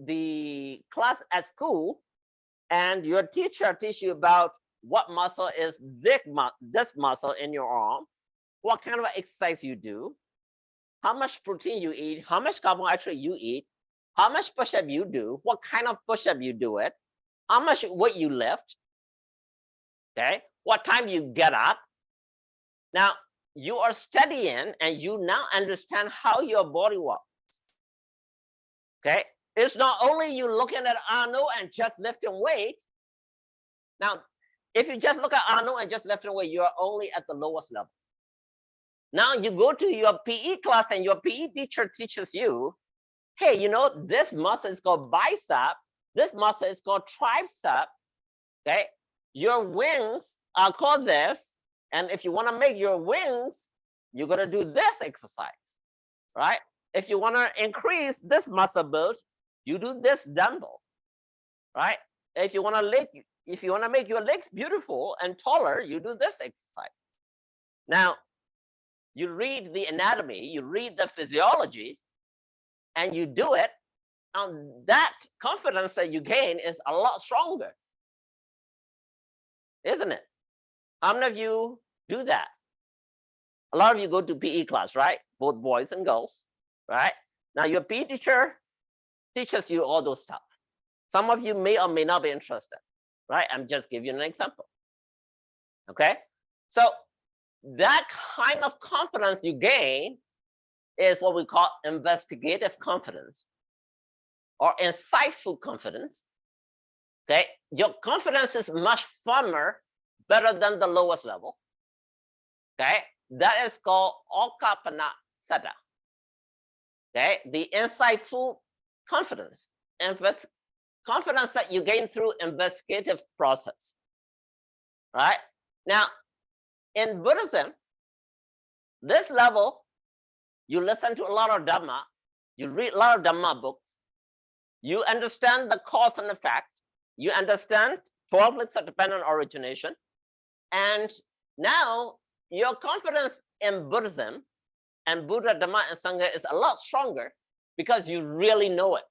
the class at school and your teacher teach you about what muscle is this muscle in your arm, what kind of exercise you do, how much protein you eat, how much carbohydrate you eat, how much push-up you do, what kind of push-up you do it, how much weight you lift, okay, what time you get up. Now, you are studying and you now understand how your body works, okay? It's not only you looking at Arnold and just lifting weight. Now, if you just look at Arnold and just lifting weight, you are only at the lowest level. Now you go to your PE class and your PE teacher teaches you, hey, you know, this muscle is called bicep, this muscle is called tricep, okay? Your wings are called this, and if you want to make your wings, you're going to do this exercise, right? If you want to increase this muscle build, you do this dumbbell, right? If you want to make your legs beautiful and taller, you do this exercise. Now, you read the anatomy, you read the physiology, and you do it, and that confidence that you gain is a lot stronger, isn't it? How many of you do that? A lot of you go to PE class, right? Both boys and girls, right? Now, your PE teacher teaches you all those stuff. Some of you may or may not be interested, right? I'm just giving you an example. Okay? So that kind of confidence you gain is what we call investigative confidence or insightful confidence. Okay? Your confidence is much firmer, better than the lowest level. Okay? That is called Okapana Sada. Okay? The insightful confidence, confidence that you gain through investigative process, right? Now, in Buddhism, this level, you listen to a lot of Dhamma, you read a lot of Dhamma books, you understand the cause and effect, you understand 12 links of dependent origination, and now your confidence in Buddhism and Buddha, Dhamma, and Sangha is a lot stronger because you really know it.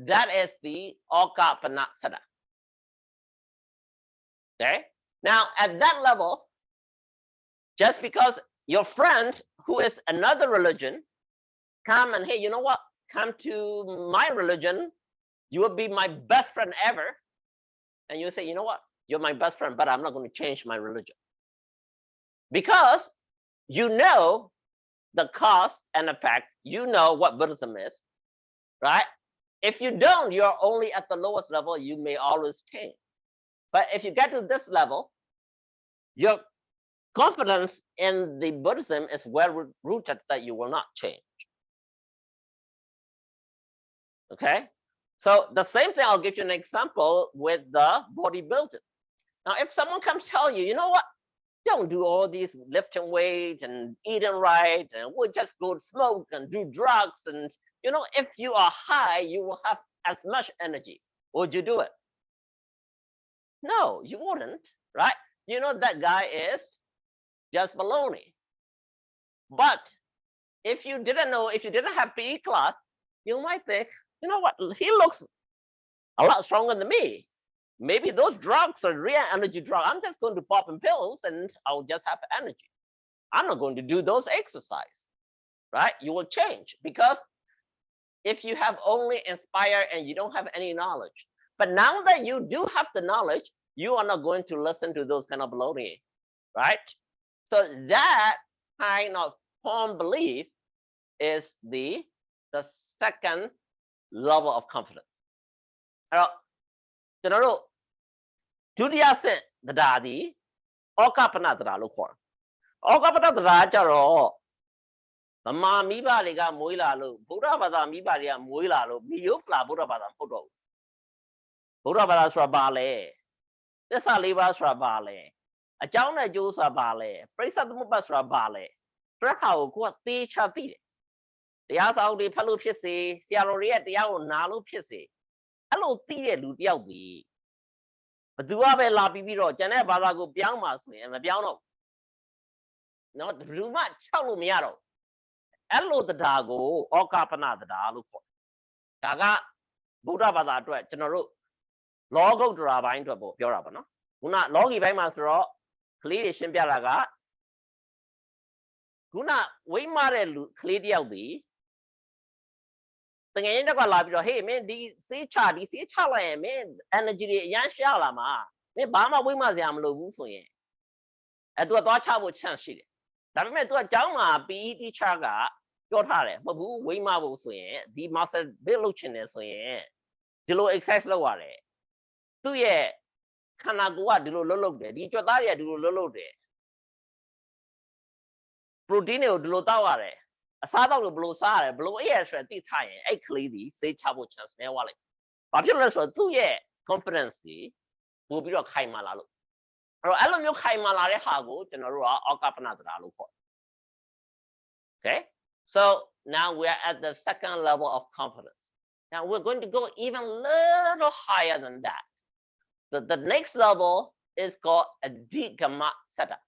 That is the Okapana Sada. Okay? Now, at that level, just because your friend who is another religion come and, hey, you know what? Come to my religion. You will be my best friend ever. And you say, you know what? You're my best friend, but I'm not going to change my religion. Because you know the cause and effect, you know what Buddhism is, right? If you don't, you're only at the lowest level, you may always change. But if you get to this level, your confidence in the Buddhism is well rooted that you will not change. Okay, so the same thing, I'll give you an example with the bodybuilding. Now, if someone comes tell you, you know what, don't do all these lifting weights and eating right, and we'll just go smoke and do drugs, and you know, if you are high, you will have as much energy. Would you do it? No, you wouldn't, right? You know that guy is just baloney. But if you didn't know, if you didn't have PE class, you might think, you know what, he looks a lot stronger than me. Maybe those drugs are real energy drugs. I'm just going to pop in pills and I'll just have energy. I'm not going to do those exercise, right? You will change because if you have only inspired and you don't have any knowledge. But now that you do have the knowledge, you are not going to listen to those kind of baloney, right? So that kind of firm belief is the second level of confidence. အဲ့တော့ကျွန်တော်တို့ဒုတိယဆင့်တရားသည်ဩကပနတရားလို့ခေါ်တယ်ဩကပနတရားကြတော့ဗမာမိဘတွေကမွေးလာလို့ဗုဒ္ဓဘာသာမိဘတွေကမွေးလာလို့မိယုဖလာဗုဒ္ဓဘာသာမဟုတ်တော့ဘူးဗုဒ္ဓဘာသာဆိုတာဘာလဲသစ္စာလေးပါးဆိုတာဘာလဲအကြောင်းနဲ့အကျိုးဆိုတာဘာလဲပရိစ္ဆေသမုပ္ပါဆိုတာဘာလဲဆိုတဲ့ခါကိုကိုကသေချာသိတယ်တရားစာအုပ်တွေဖတ်လို့ဖြစ်စေဆရာတော်တွေရဲ့တရားကိုနားလို့ဖြစ်စေအဲ့လိုသိတဲ့လူတယောက်ဒီဘသူကပဲလာပြီးတော့ကျန်တဲ့ဘာသာကိုပြောင်းပါဆိုရင်မပြောင်းတော့နော်ဘယ်သူမှချောက်လို့မရတော့အဲ့လိုတရားကိုဩကပနတရားလို့ခေါ်ဒါကဗုဒ္ဓဘာသာအတွက်ကျွန်တော်တို့လောကုတ္တရာဘိုင်းအတွက်ပေါ့ပြောတာပါနော်ခုနလောကီဘိုင်းမှာဆိုတော့ကလေးတွေရှင်းပြတာကခုနဝိမာတဲ့လူကလေးတယောက်ဒီတကယ်ရင်တော့လာပြီးတော့ဟေးမင်းဒီစေးချလိုက်ရင်မင်း energy တွေအရန်ရှာလာမှာမင်းဘာမှဝိမာစရာမလိုဘူးဆိုရင်သူကသွားချဖို့ chance ရှိတယ်ဒါပေမဲ့သူကအကြောင်းမှာ PE teacher ကပြောထားတယ်မဟုတ်ဘူးဝိမာဖို့ဆိုရင်ဒီ master build လုပ်ချင်တယ်ဆိုရင်ဒီလို exercise လုပ်ရတယ်သူ့ရဲ့ခန္ဓာကိုယ်ကဒီလိုလုပ်တယ်ဒီကြွက်သားတွေကဒီလိုလုပ်တယ် protein တွေကိုဒီလိုတောက်ရတယ်အစားတောက်လို့ဘယ်လိုစားရတယ်ဘယ်လိုအဲ့ရဆိုသိထားရင်အဲ့ကလေးဒီစေးချဖို့ chance နည်းသွားလိုက်ဘာဖြစ်လို့လဲဆိုတော့သူ့ရဲ့ confidence ဒီပို့ပြီးတော့ခိုင်မာလာလို့အဲ့လိုမျိုးခိုင်မာလာတဲ့ဟာကိုကျွန်တော်တို့ကဩကပနတရားလို့ခေါ်တယ် Okay, so now we're at the second level of confidence. Now we're going to go even little higher than that. The next level is called a Digama setup.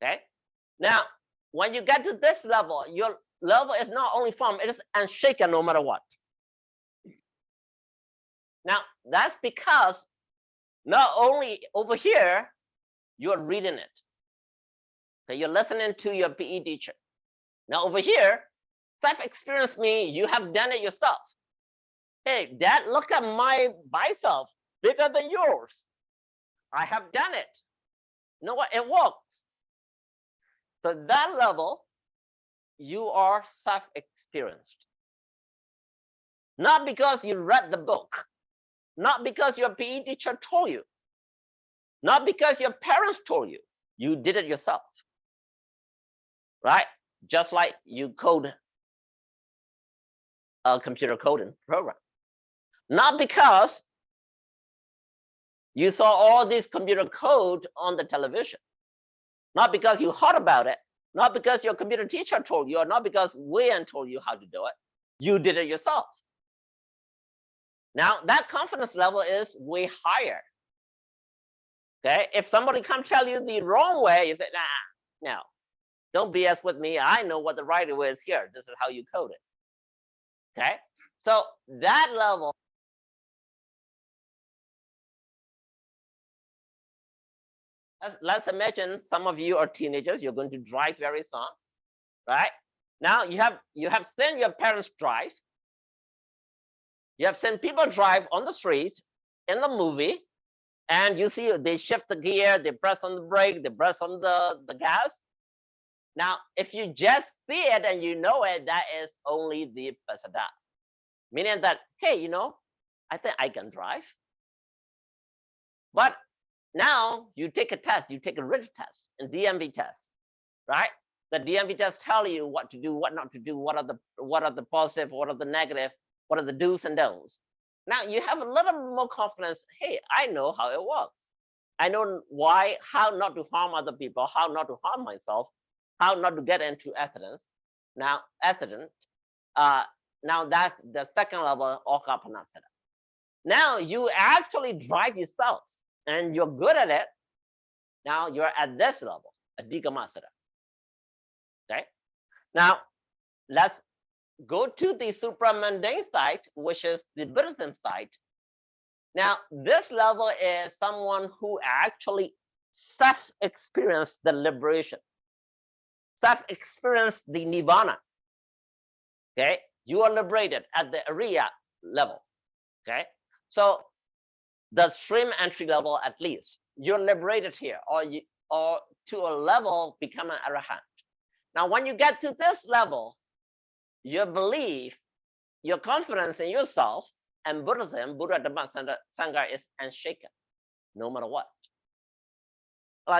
Okay, now when you get to this level, your level is not only firm, it is unshaken no matter what. Now that's because not only over here you're reading it. Okay, you're listening to your PE teacher. Now over here, self-experience means you have done it yourself. Hey, Dad, look at my bicep, bigger than yours. I have done it. You know what? It works. So that level, you are self-experienced. Not because you read the book, not because your PE teacher told you, not because your parents told you, you did it yourself. Right? Just like you code a computer coding program. Not because you saw all this computer code on the television. Not because you heard about it. Not because your computer teacher told you, or not because Wayne told you how to do it. You did it yourself. Now that confidence level is way higher. Okay, if somebody comes tell you the wrong way, you say, nah, no. Don't BS with me. I know what the right way is here. This is how you code it. Okay, so that level. Let's imagine some of you are teenagers. You're going to drive very soon, right? Now you have seen your parents drive. You have seen people drive on the street in the movie, and you see they shift the gear, they press on the brake, they press on the gas. Now, if you just see it and you know it, that is only the pasada. Meaning that, hey, you know, I think I can drive. But now you take a test, you take a written test, a DMV test, right? The DMV test tell you what to do, what not to do, what are the positive, what are the negative, what are the do's and don'ts. Now you have a little more confidence. Hey, I know how it works. I know how not to harm other people, how not to harm myself, how not to get into accidents. Now, now that's the second level of Okapanasana. Now you actually drive yourself and you're good at it. Now you're at this level, Adhikamasana. Okay. Now let's go to the supramundane side, which is the Buddhism side. Now, this level is someone who actually self-experienced the liberation, self-experienced the nirvana. Okay, you are liberated at the Ariya level. Okay, so the stream entry level, at least you're liberated here, or to a level become an arahant. Now, when you get to this level, your belief, your confidence in yourself, and Buddhism, Buddha Dhamma Sangha is unshaken, no matter what.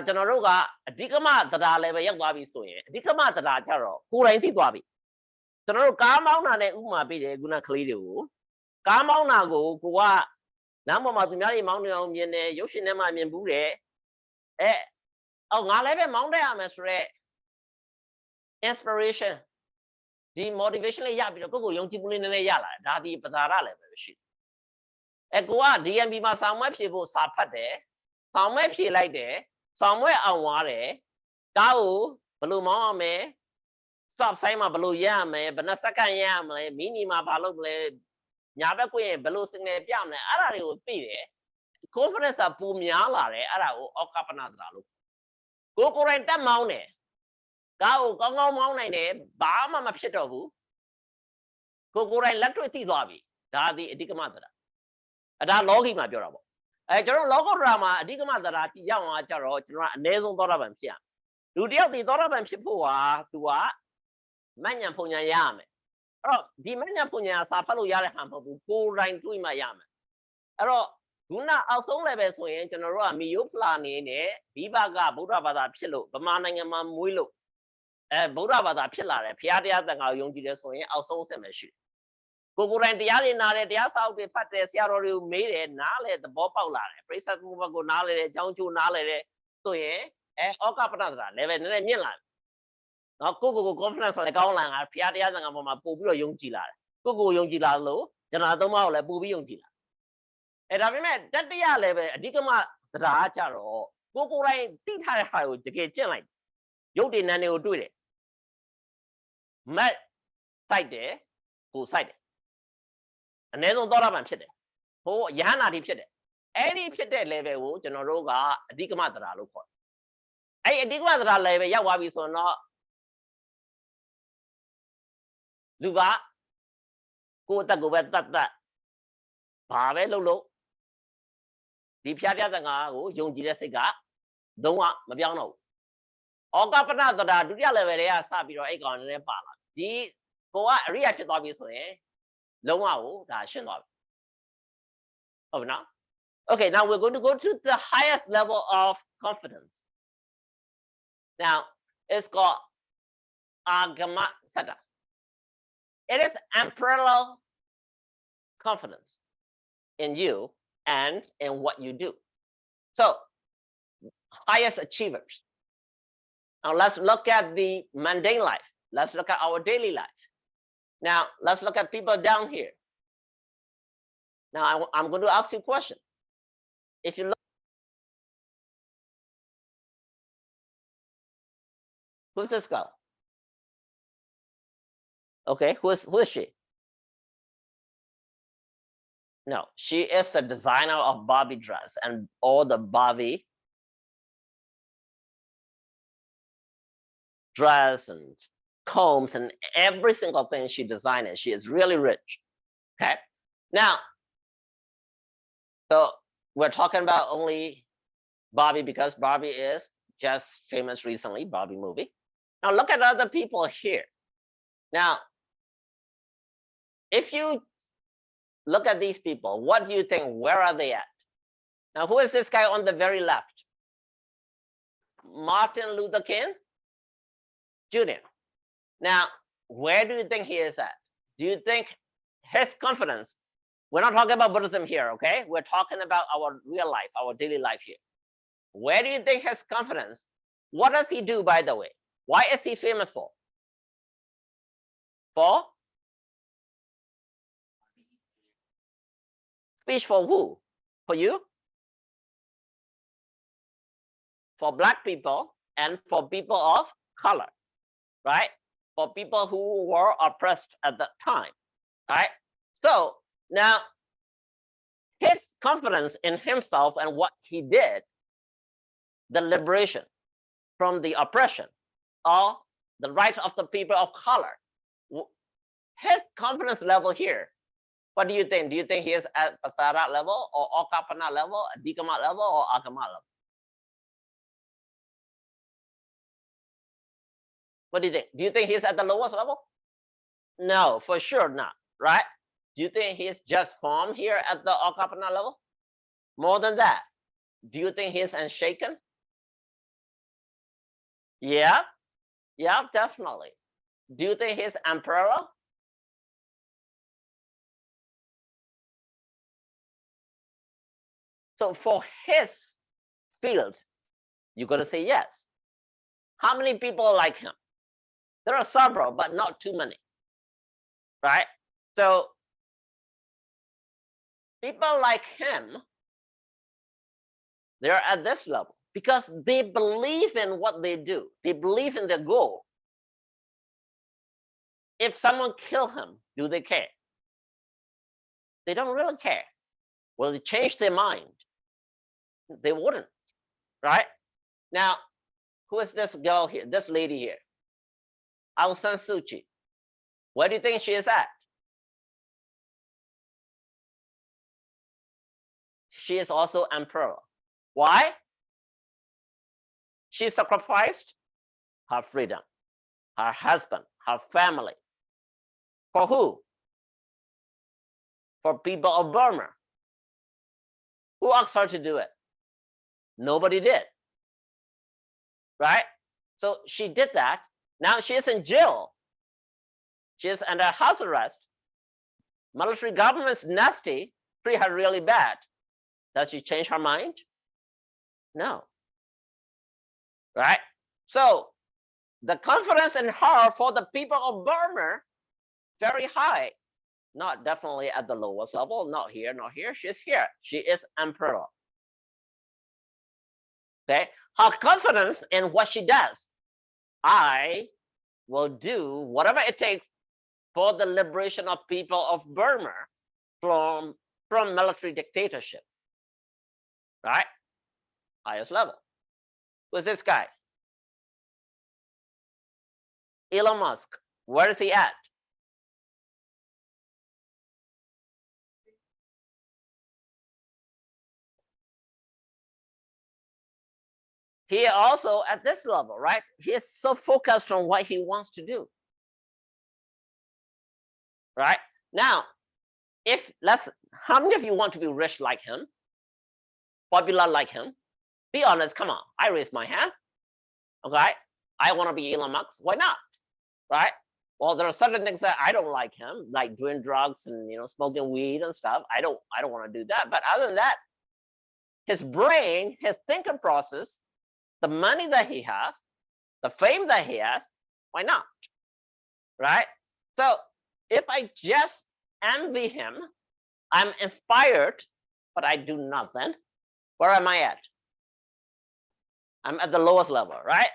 ကျွန်တော်တို့ကအဓိကမတရားလည်းပဲရောက်သွားပြီဆိုရင်အဓိကမတရားကြတော့ကိုယ်တိုင်သိသွားပြီကျွန်တော်တို့ကားမောင်းတာနဲ့ဥမာပြတယ်ခုနကလေးတွေကိုကားမောင်းတာကိုကိုကလမ်းပေါ်မှာသူများတွေမောင်းနေအောင်မြင်တယ်ရုပ်ရှင်ထဲမှာမြင်ဘူးတယ်ငါလည်းပဲမောင်းတတ်ရမယ်ဆိုတော့ inspiration ဒီ motivation လေးရပြီးတော့ကိုယ့်ကိုယုံကြည်မှုလေးနည်းနည်းရလာတယ်ဒါဒီပသာရလည်းပဲရှိတယ်ကိုက DMB မှာဆောင်းမွဲဖြေဖို့စာဖတ်တယ်ဆောင်းမွဲဖြေလိုက်တယ်ဆောင်းမွဲအောင်သွားတယ်ကားကိုဘယ်လိုမောင်းအောင်မဲ stop sign မှာဘယ်လိုရရမယ်ဘယ်နှစက္ကန့်ရရမလဲမီနီမှာဘာလုပ်မလဲညာဘက်ကိုရင်ဘယ်လို signal ပြမလဲအဲ့ဒါတွေကိုသိတယ် confidence ကပိုများလာတယ်အဲ့ဒါကိုဩကပနသရာလို့ကိုယ်တိုင်တက်မောင်းတယ်ကားကိုကောင်းကောင်းမောင်းနိုင်တယ်ဘာမှမဖြစ်တော့ဘူးကိုယ်တိုင်လက်တွေ့သိသွားပြီဒါဒီအဓိကမသရာဒါလောကီမှာပြောတာပေါ့ကျွန်တော်လောကုတ္တရာမှာအဓိကမသရာရောက်အောင်ကြတော့ကျွန်တော်ကအနည်းဆုံးသောတာပန်ဖြစ်ရလူတယောက်ဒီသောတာပန်ဖြစ်ဖို့ဟာသူကမဉ္ဇဉ်ဖုန်ညာရရမယ်အဲ့တော့ဒီမဉ္ဇဉ်ဖုန်ညာစာဖတ်လို့ရတဲ့ဟာမဟုတ်ဘူးကိုယ်တိုင်တွေးမှရမယ်အဲ့တော့ခုနအောက်ဆုံး level ဆိုရင်ကျွန်တော်တို့ကမီယိုဖလာနေနဲ့ဘိဗကဗုဒ္ဓဘာသာဖြစ်လို့ဗမာနိုင်ငံမှာမွေးလို့ဗုဒ္ဓဘာသာဖြစ်လာတယ်ဘုရားတရားသံဃာကိုယုံကြည်တယ်ဆိုရင်အောက်ဆုံးအဆင့်ပဲရှိတယ်ကိုယ်တိုင်တရားတွေနားတယ်တရားစာအုပ်တွေဖတ်တယ်ဆရာတော်တွေကိုမေးတယ်နားလေသဘောပေါက်လာတယ်ပရိသတ်ဘုရားကိုနားလေတယ်အကြောင်းကျိုးနားလေတယ်ဆိုရင်ဩကပနသရာ level နည်းနည်းမြင့်လာတယ်နော်ကို confidence ဆိုလည်းကောင်းလာတာဘုရားတရားသံဃာပေါ်မှာပို့ပြီးတော့ယုံကြည်လာတယ်ကိုယုံကြည်လာလို့ကျွန်တော်သုံးပါးကိုလည်းပို့ပြီးယုံကြည်လာဒါပေမဲ့တတိယ level အဓိကမသရာကြတော့ကိုယ်တိုင်သိထားတဲ့ဟာကိုတကယ်ကျင့်လိုက်ရုပ်တည်နံတွေကိုတွေ့တယ်မက်စိုက်တယ်ကိုစိုက်တယ်အနည်းဆုံးသောတာပန်ဖြစ်တယ်ဟိုယဟနာတိဖြစ်တယ်အဲ့ဒီဖြစ်တဲ့ level ကိုကျွန်တော်တို့ကအဓိကမသရာလို့ခေါ်တယ်အဲ့အဓိကမသရာ level ရောက်သွားပြီဆိုတော့လူကကိုယ့်အသက်ကိုပဲတတ်ဘာပဲလုပ်လို့ဒီဖျားတရားသံဃာကိုယုံကြည်တဲ့စိတ်ကလုံးဝမပြောင်းတော့ဘူးဩကပနသရာဒုတိယ level တွေကစပြီးတော့အဲ့ကောင်နည်းနည်းပါလာဒီကိုကအရိယာဖြစ်သွားပြီဆိုရင်လုံးဝကိုဒါရှင်းသွားပြီဟုတ်ပြီနော် Okay, now we're going to go to the highest level of confidence. Now, it's called Agama Sada. It is unparalleled confidence in you and in what you do. So, highest achievers. Now, let's look at the mundane life. Let's look at our daily life. Now, let's look at people down here. Now, I'm going to ask you a question. If you look, who's this girl? Okay, who is she? No, she is a designer of Barbie dress and all the Barbie dress and combs and every single thing she designed. She is really rich. Okay, now, so we're talking about only Barbie because Barbie is just famous recently, Barbie movie. Now look at other people here. Now, if you look at these people, what do you think? Where are they at? Now, who is this guy on the very left? Martin Luther King Jr. Now, where do you think he is at? Do you think his confidence? We're not talking about Buddhism here, okay? We're talking about our real life, our daily life here. Where do you think his confidence? What does he do, by the way? Why is he famous for? For? Speech for who? For you? For Black people and for people of color, right? For people who were oppressed at that time, right? So now his confidence in himself and what he did, the liberation from the oppression of the rights of the people of color, his confidence level here, what do you think? Do you think he is at Pasarat level or Okapana level, Dikamat level, or Agamat level? What do you think? Do you think he's at the lowest level? No, for sure not, right? Do you think he's just formed here at the Okapana level? More than that, do you think he's unshaken? Yeah, yeah, definitely. Do you think he's unparalleled? So for his field, you got to say yes. How many people like him? There are several, but not too many, right? So people like him, they're at this level because they believe in what they do. They believe in their goal. If someone kill him, do they care? They don't really care. Will they change their mind? They wouldn't, right? Now, who is this girl here, this lady here? Aung San Suu Kyi. Where do you think she is at? She is also unparalleled. Why? She sacrificed her freedom, her husband, her family. For who? For people of Burma. Who asked her to do it? Nobody did, right? So she did that. Now she is in jail. She is under house arrest. Military government's nasty, treat her really bad. Does she change her mind? No, right? So the confidence in her for the people of Burma, very high. Not definitely at the lowest level, not here, not here. She's here. She is emperor. Okay, her confidence in what she does. I will do whatever it takes for the liberation of people of Burma from military dictatorship. Right? Highest level. Who's this guy? Elon Musk. Where is he at? He also at this level, right? He is so focused on what he wants to do. Right? Now, how many of you want to be rich like him? Popular like him? Be honest, come on. I raise my hand. Okay? I want to be Elon Musk. Why not? Right? Well, there are certain things that I don't like him, like doing drugs and smoking weed and stuff. I don't want to do that. But other than that, his brain, his thinking process, the money that he has, the fame that he has, why not? Right? So if I just envy him, I'm inspired, but I do nothing. Where am I at? I'm at the lowest level, right?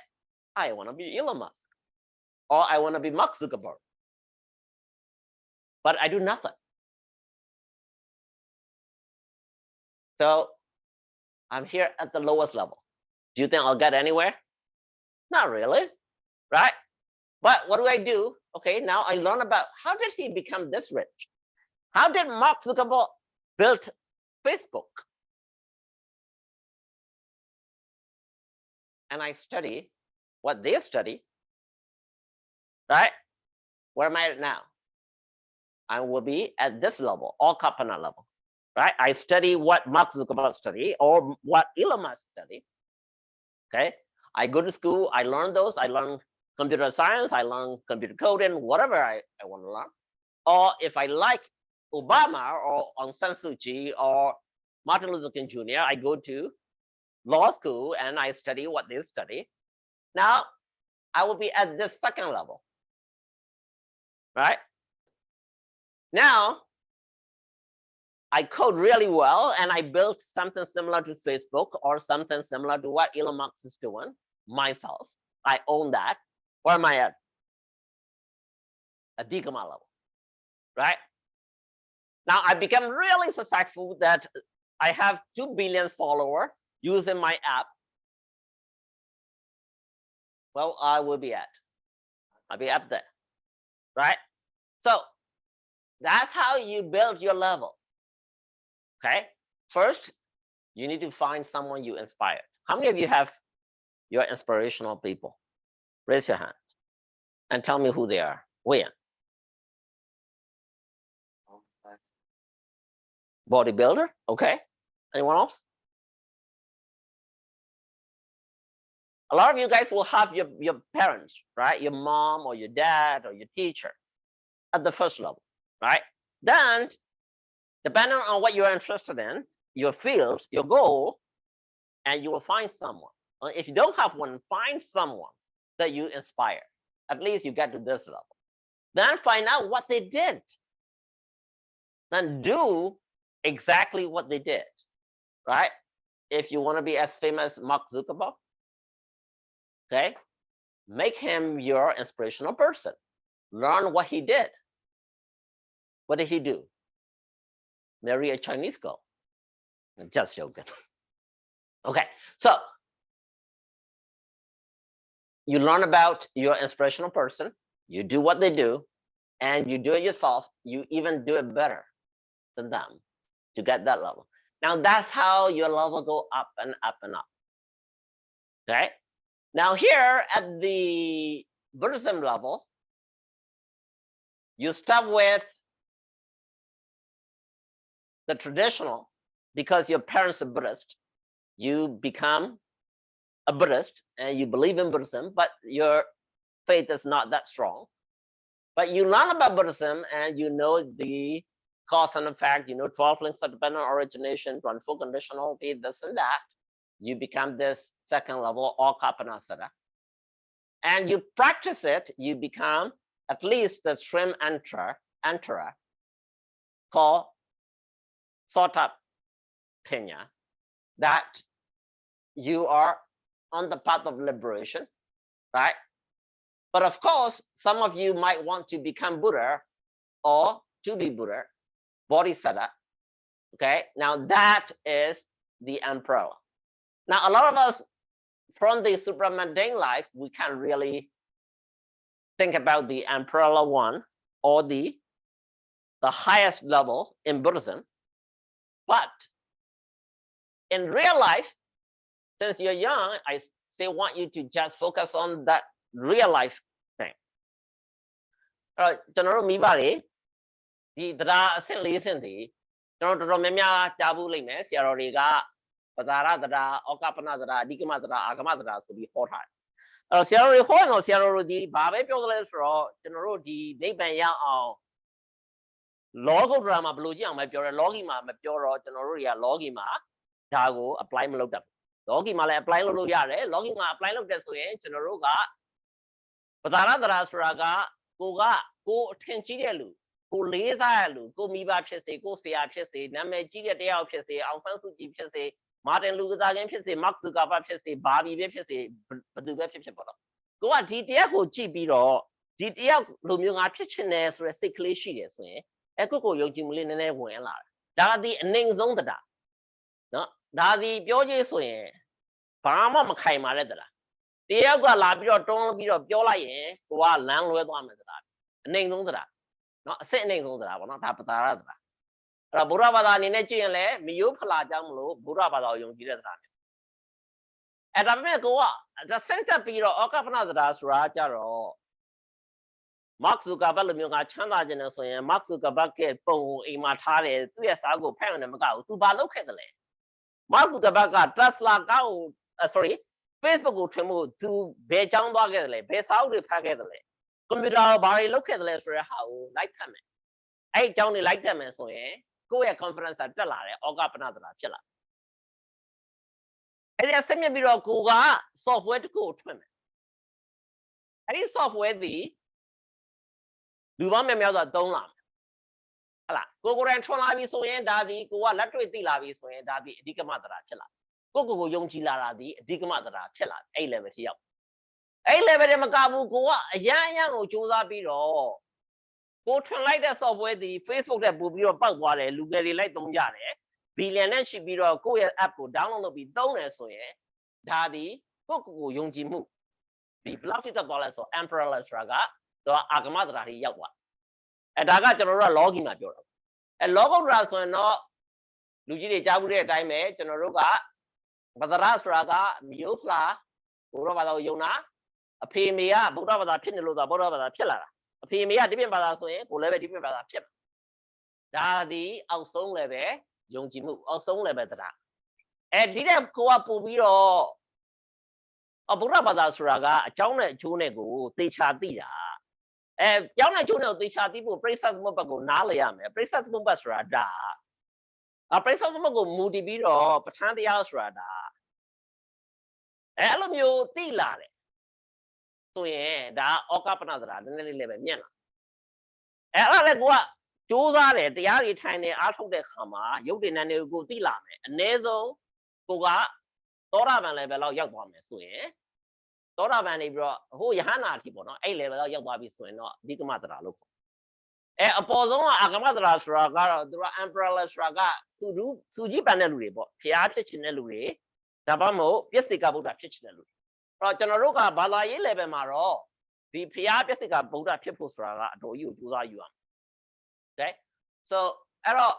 I want to be Elon Musk, or I want to be Mark Zuckerberg, but I do nothing. So I'm here at the lowest level. Do you think I'll get anywhere? Not really, right? But what do I do? Okay, now I learn about how did he become this rich? How did Mark Zuckerberg build Facebook? And I study what they study, right? Where am I at now? I will be at this level, Kapana level, right? I study what Mark Zuckerberg study or what Elon Musk study. Okay, I go to school, I learn those, I learn computer science, I learn computer coding, whatever I want to learn. Or if I like Obama or Aung San Suu Kyi or Martin Luther King Jr., I go to law school and I study what they study. Now, I will be at this second level, right? Now, I code really well and I built something similar to Facebook or something similar to what Elon Musk is doing myself. I own that. Where am I at? A Digama level, right? Now I become really successful that I have 2 billion followers using my app. Well, I will be at. I'll be up there, right? So that's how you build your level. Okay. First, you need to find someone you inspire. How many of you have your inspirational people? Raise your hand and tell me who they are. Where? Bodybuilder. Okay. Anyone else? A lot of you guys will have your parents, right? Your mom or your dad or your teacher at the first level, right? Then, depending on what you're interested in, your field, your goal, and you will find someone. If you don't have one, find someone that you inspire. At least you get to this level. Then find out what they did. Then do exactly what they did, right? If you want to be as famous as Mark Zuckerberg, okay, make him your inspirational person. Learn what he did. What did he do? Marry a Chinese girl. Just joking. Okay, so you learn about your inspirational person, you do what they do, and you do it yourself. You even do it better than them to get that level. Now that's how your level go up and up and up. Okay. Now here at the Buddhism level, you start with the traditional because your parents are Buddhist. You become a Buddhist and you believe in Buddhism, but your faith is not that strong. But you learn about Buddhism and you know the cause and effect, you know 12 links of dependent origination, 24 conditionality, this and that. You become this second level, Okapanasara. And you practice it, you become at least the stream enterer called Sotapanya, that you are on the path of liberation, right? But of course, some of you might want to become Buddha or to be Buddha, Bodhisattva. Okay, now that is the emperor. Now, a lot of us from the supramundane life, we can't really think about the emperor one or the highest level in Buddhism. But in real life, since you're young, I still want you to just focus on that real life thing. ကျွန်တော်တို့မိဘတွေဒီတရားအဆင့်၄ဆင့်တွေကျွန်တော်တော်များများကြားဘူးလိမ့်မယ်ဆရာတော်တွေကပဇာရတရားဩကပနတရားအဓိကမတရားအာဂမတရားဆိုပြီးဟောထားတယ်အဲ့တော့ဆရာတော်တွေဟောရင်တော့ဆရာတော်တို့ဒီဘာပဲပြောကြလဲဆိုတော့ကျွန်တော်တို့ဒီနိဗ္ဗာန်ရအောင်လောကုတ္တရာမှာဘယ်လိုကြည့်အောင်မပြောရဲလောကီမှာမပြောတော့ကျွန်တော်တို့တွေကလောကီမှာဒါကို apply မလုပ်တတ်ဘူးလောကီမှာလည်း apply လုပ်လို့ရတယ်လောကီမှာ apply လုပ်တဲ့ဆိုရင်ကျွန်တော်တို့ကပဇာရတရားဆိုတာကကိုအထင်ကြီးတဲ့လူကိုလေးစားရလူကိုမိဘဖြစ်စေကိုဆရာဖြစ်စေနာမည်ကြီးတဲ့တရားဖြစ်စေအောင်ဆန်းစုကြည်ဖြစ်စေမာတင်လူကစားခြင်းဖြစ်စေမတ်ဇူကာဘတ်ဖြစ်စေဘာဘီပဲဖြစ်စေဘယ်သူပဲဖြစ်ပေါ့တော့ကိုကဒီတရားကိုကြည့်ပြီးတော့ဒီတရားလိုမျိုးငါဖြစ်ချင်တယ်ဆိုတဲ့စိတ်ကလေးရှိတယ်ဆိုရင်ကိုယုံကြည်မှုလေးနည်းနည်းဝင်လာတယ်ဒါကဒီအနှိမ်ဆုံးတရားနော်ဒါဒီပြောကြည့်ဆိုရင်ဘာမှမခိုင်မာတဲ့တရားတရားကလာပြီးတော့တွန်းပြီးတော့ပြောလိုက်ရင်ကိုကလမ်းလွဲသွားမယ်တရားအနှိမ်ဆုံးတရားနော်အစစ်အနှိမ်ဆုံးတရားပေါ့နော်ဒါပတာရတရားအဲ့တော့ဘုရားဘာသာအနေနဲ့ကြည့်ရင်လည်းမယိုးဖလာကြောင်းမလို့ဘုရားဘာသာကိုယုံကြည်တဲ့တရားအဲ့ဒါပေမဲ့ကိုကစင်တက်ပြီးတော့ဩကပနတရားဆိုတာကြတော့ Mark Zuckerberg လိုမျိုးကချမ်းသာခြင်းနဲ့ဆိုရင် Mark Zuckerberg ရဲ့ပုံကိုအိမ်မှာထားတယ်သူ့ရဲ့စာကိုဖတ်ရတယ်မကဘူးသူဘာလုပ်ခဲ့တယ်လဲ Mark Zuckerberg က Tesla ကားကို sorry Facebook ကိုထွင်ဖို့သူဘယ်ကြောင်းသွားခဲ့တယ်လဲဘယ်စာအုပ်တွေဖတ်ခဲ့တယ်လဲကွန်ပျူတာဘာတွေလုပ်ခဲ့တယ်လဲဆိုတဲ့ဟာကိုလိုက်ဖတ်မယ်အဲ့အကြောင်းတွေလိုက်တက်မယ်ဆိုရင်ကိုယ့်ရဲ့ conference တက်လာတယ်ဩဃပနသရာဖြစ်လာအဲ့ဒီဆက်မြပြီးတော့ကိုက software တစ်ခုကိုထွင်မယ်အဲ့ဒီ software ဒီလူပေါင်းများများစွာသုံးလာမယ်ဟုတ်လားကိုယ်တိုင်ထွန်လာပြီဆိုရင်ဒါဒီကိုကလက်တွေ့သိလာပြီဆိုရင်ဒါဒီအဓိကမသရာဖြစ်လာကိုယုံကြည်လာတာဒီအဓိကမသရာဖြစ်လာအဲ့ level ထိရောက်အဲ့ level တွေမကဘူးကိုကအရန်ကိုစူးစမ်းပြီးတော့ကိုထွန်လိုက်တဲ့ software ဒီ Facebook နဲ့ပို့ပြီးတော့ပောက်သွားတယ်လူငယ်တွေလိုက်သုံးကြတယ်ဘီလီယံနဲ့ရှိပြီးတော့ကိုယ့်ရဲ့ app ကို download လုပ်ပြီးသုံးတယ်ဆိုရင်ဒါဒီကိုယုံကြည်မှုဒီ block ဖြစ်သွားလဲဆို umbrella ဆိုတာကတော့အာဂမသရာတွေရောက်သွားဒါကကျွန်တော်တို့က logi မှာပြောတာlogo ဆိုတာဆိုရင်တော့လူကြီးတွေကြားဘူးတဲ့အတိုင်းပဲကျွန်တော်တို့ကပဒရာဆိုတာကမျိုးဖလာဘုရားဘာသာကိုယုံတာအဖေမေကဗုဒ္ဓဘာသာဖြစ်နေလို့ဆိုတာဗုဒ္ဓဘာသာဖြစ်လာတာအဖေမေကဒီပြင်ဘာသာဆိုရင်ကိုလည်းပဲဒီပြင်ဘာသာဖြစ်ဒါဒီအောက်ဆုံးလည်းပဲယုံကြည်မှုအောက်ဆုံးလည်းပဲတရားဒီတဲ့ကိုကပို့ပြီးတော့ဗုဒ္ဓဘာသာဆိုတာကအကြောင်းနဲ့အကျိုးနဲ့ကိုသေချာသိတာကြောင်းနဲ့ကျိုးနဲ့သေချာသိဖို့ပရိစ္ဆေသမုပ္ပါကိုနားလည်ရမယ်ပရိစ္ဆေသမုပ္ပါဆိုတာဒါပရိစ္ဆေသမုပ္ပါကိုမူတည်ပြီးတော့ပဋ္ဌာန်းတရားဆိုတာဒါအဲ့လိုမျိုးသိလာတယ်ဆိုရင်ဒါဩဃပနသရာနည်းနည်းလေးလည်းပဲမြင်လာအဲ့ဒါလည်းကိုကစူးစမ်းတယ်တရားတွေထိုင်နေအားထုတ်တဲ့ခါမှာရုပ်တည်နံတွေကိုသိလာမယ်အ ਨੇ ဆုံးကိုကသောတာပန် level လောက်ရောက်သွားမယ်ဆိုရင်သောတာပန်နေပြီးတော့ဟိုယဟန္တာအထိပေါ့နော်အဲ့ level လောက်ရောက်သွားပြီဆိုရင်တော့အဓိကမသရာလို့ခေါ်အပေါ်ဆုံးကအာဂမသရာဆိုတာကတော့သူက umbrella ဆိုတာကသူကြီးပန်တဲ့လူတွေပေါ့ဖျားဖြစ်ချင်တဲ့လူတွေဒါမှမဟုတ်ပြစ္ဆေကဗုဒ္ဓဖြစ်ချင်တဲ့လူတွေအဲ့တော့ကျွန်တော်တို့ကဘာသာရေး level မှာတော့ဒီဖျားပြစ္ဆေကဗုဒ္ဓဖြစ်ဖို့ဆိုတာကအတော်ကြီးကိုကြိုးစားယူရမယ် okay so အဲ့တော့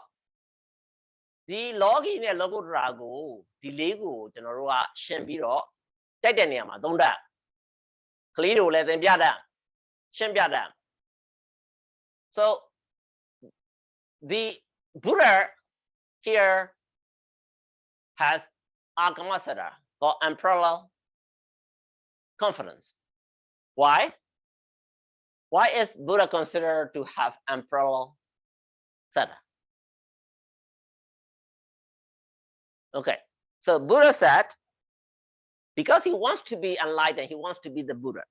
ဒီ logi နဲ့ logotra ကိုဒီလေးကိုကျွန်တော်တို့ကရှင်းပြီးတော့တိုက်တဲ့နေရာမှာသုံးတတ်ကလေးတွေကိုလည်းသင်ပြတတ်ရှင်းပြတတ် so the Buddha here has agamasara or unparalleled confidence why is Buddha considered to have unparalleled sada okay so Buddha said because he wants to be enlightened, he wants to be the Buddha.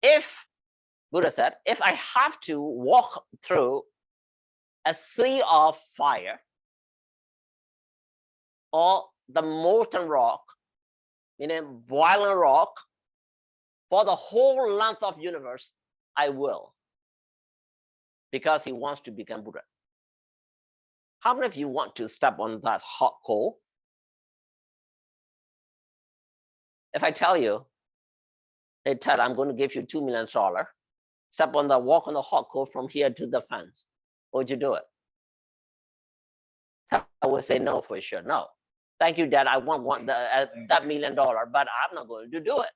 If Buddha said, if I have to walk through a sea of fire or the molten rock, meaning boiling rock, for the whole length of universe, I will. Because he wants to become Buddha. How many of you want to step on that hot coal? If I tell you, hey Ted, I'm going to give you $2 million, walk on the hot coal from here to the fence, would you do it? Ted would say no for sure. No. Thank you, Dad. I want that $1 million, but I'm not going to do it.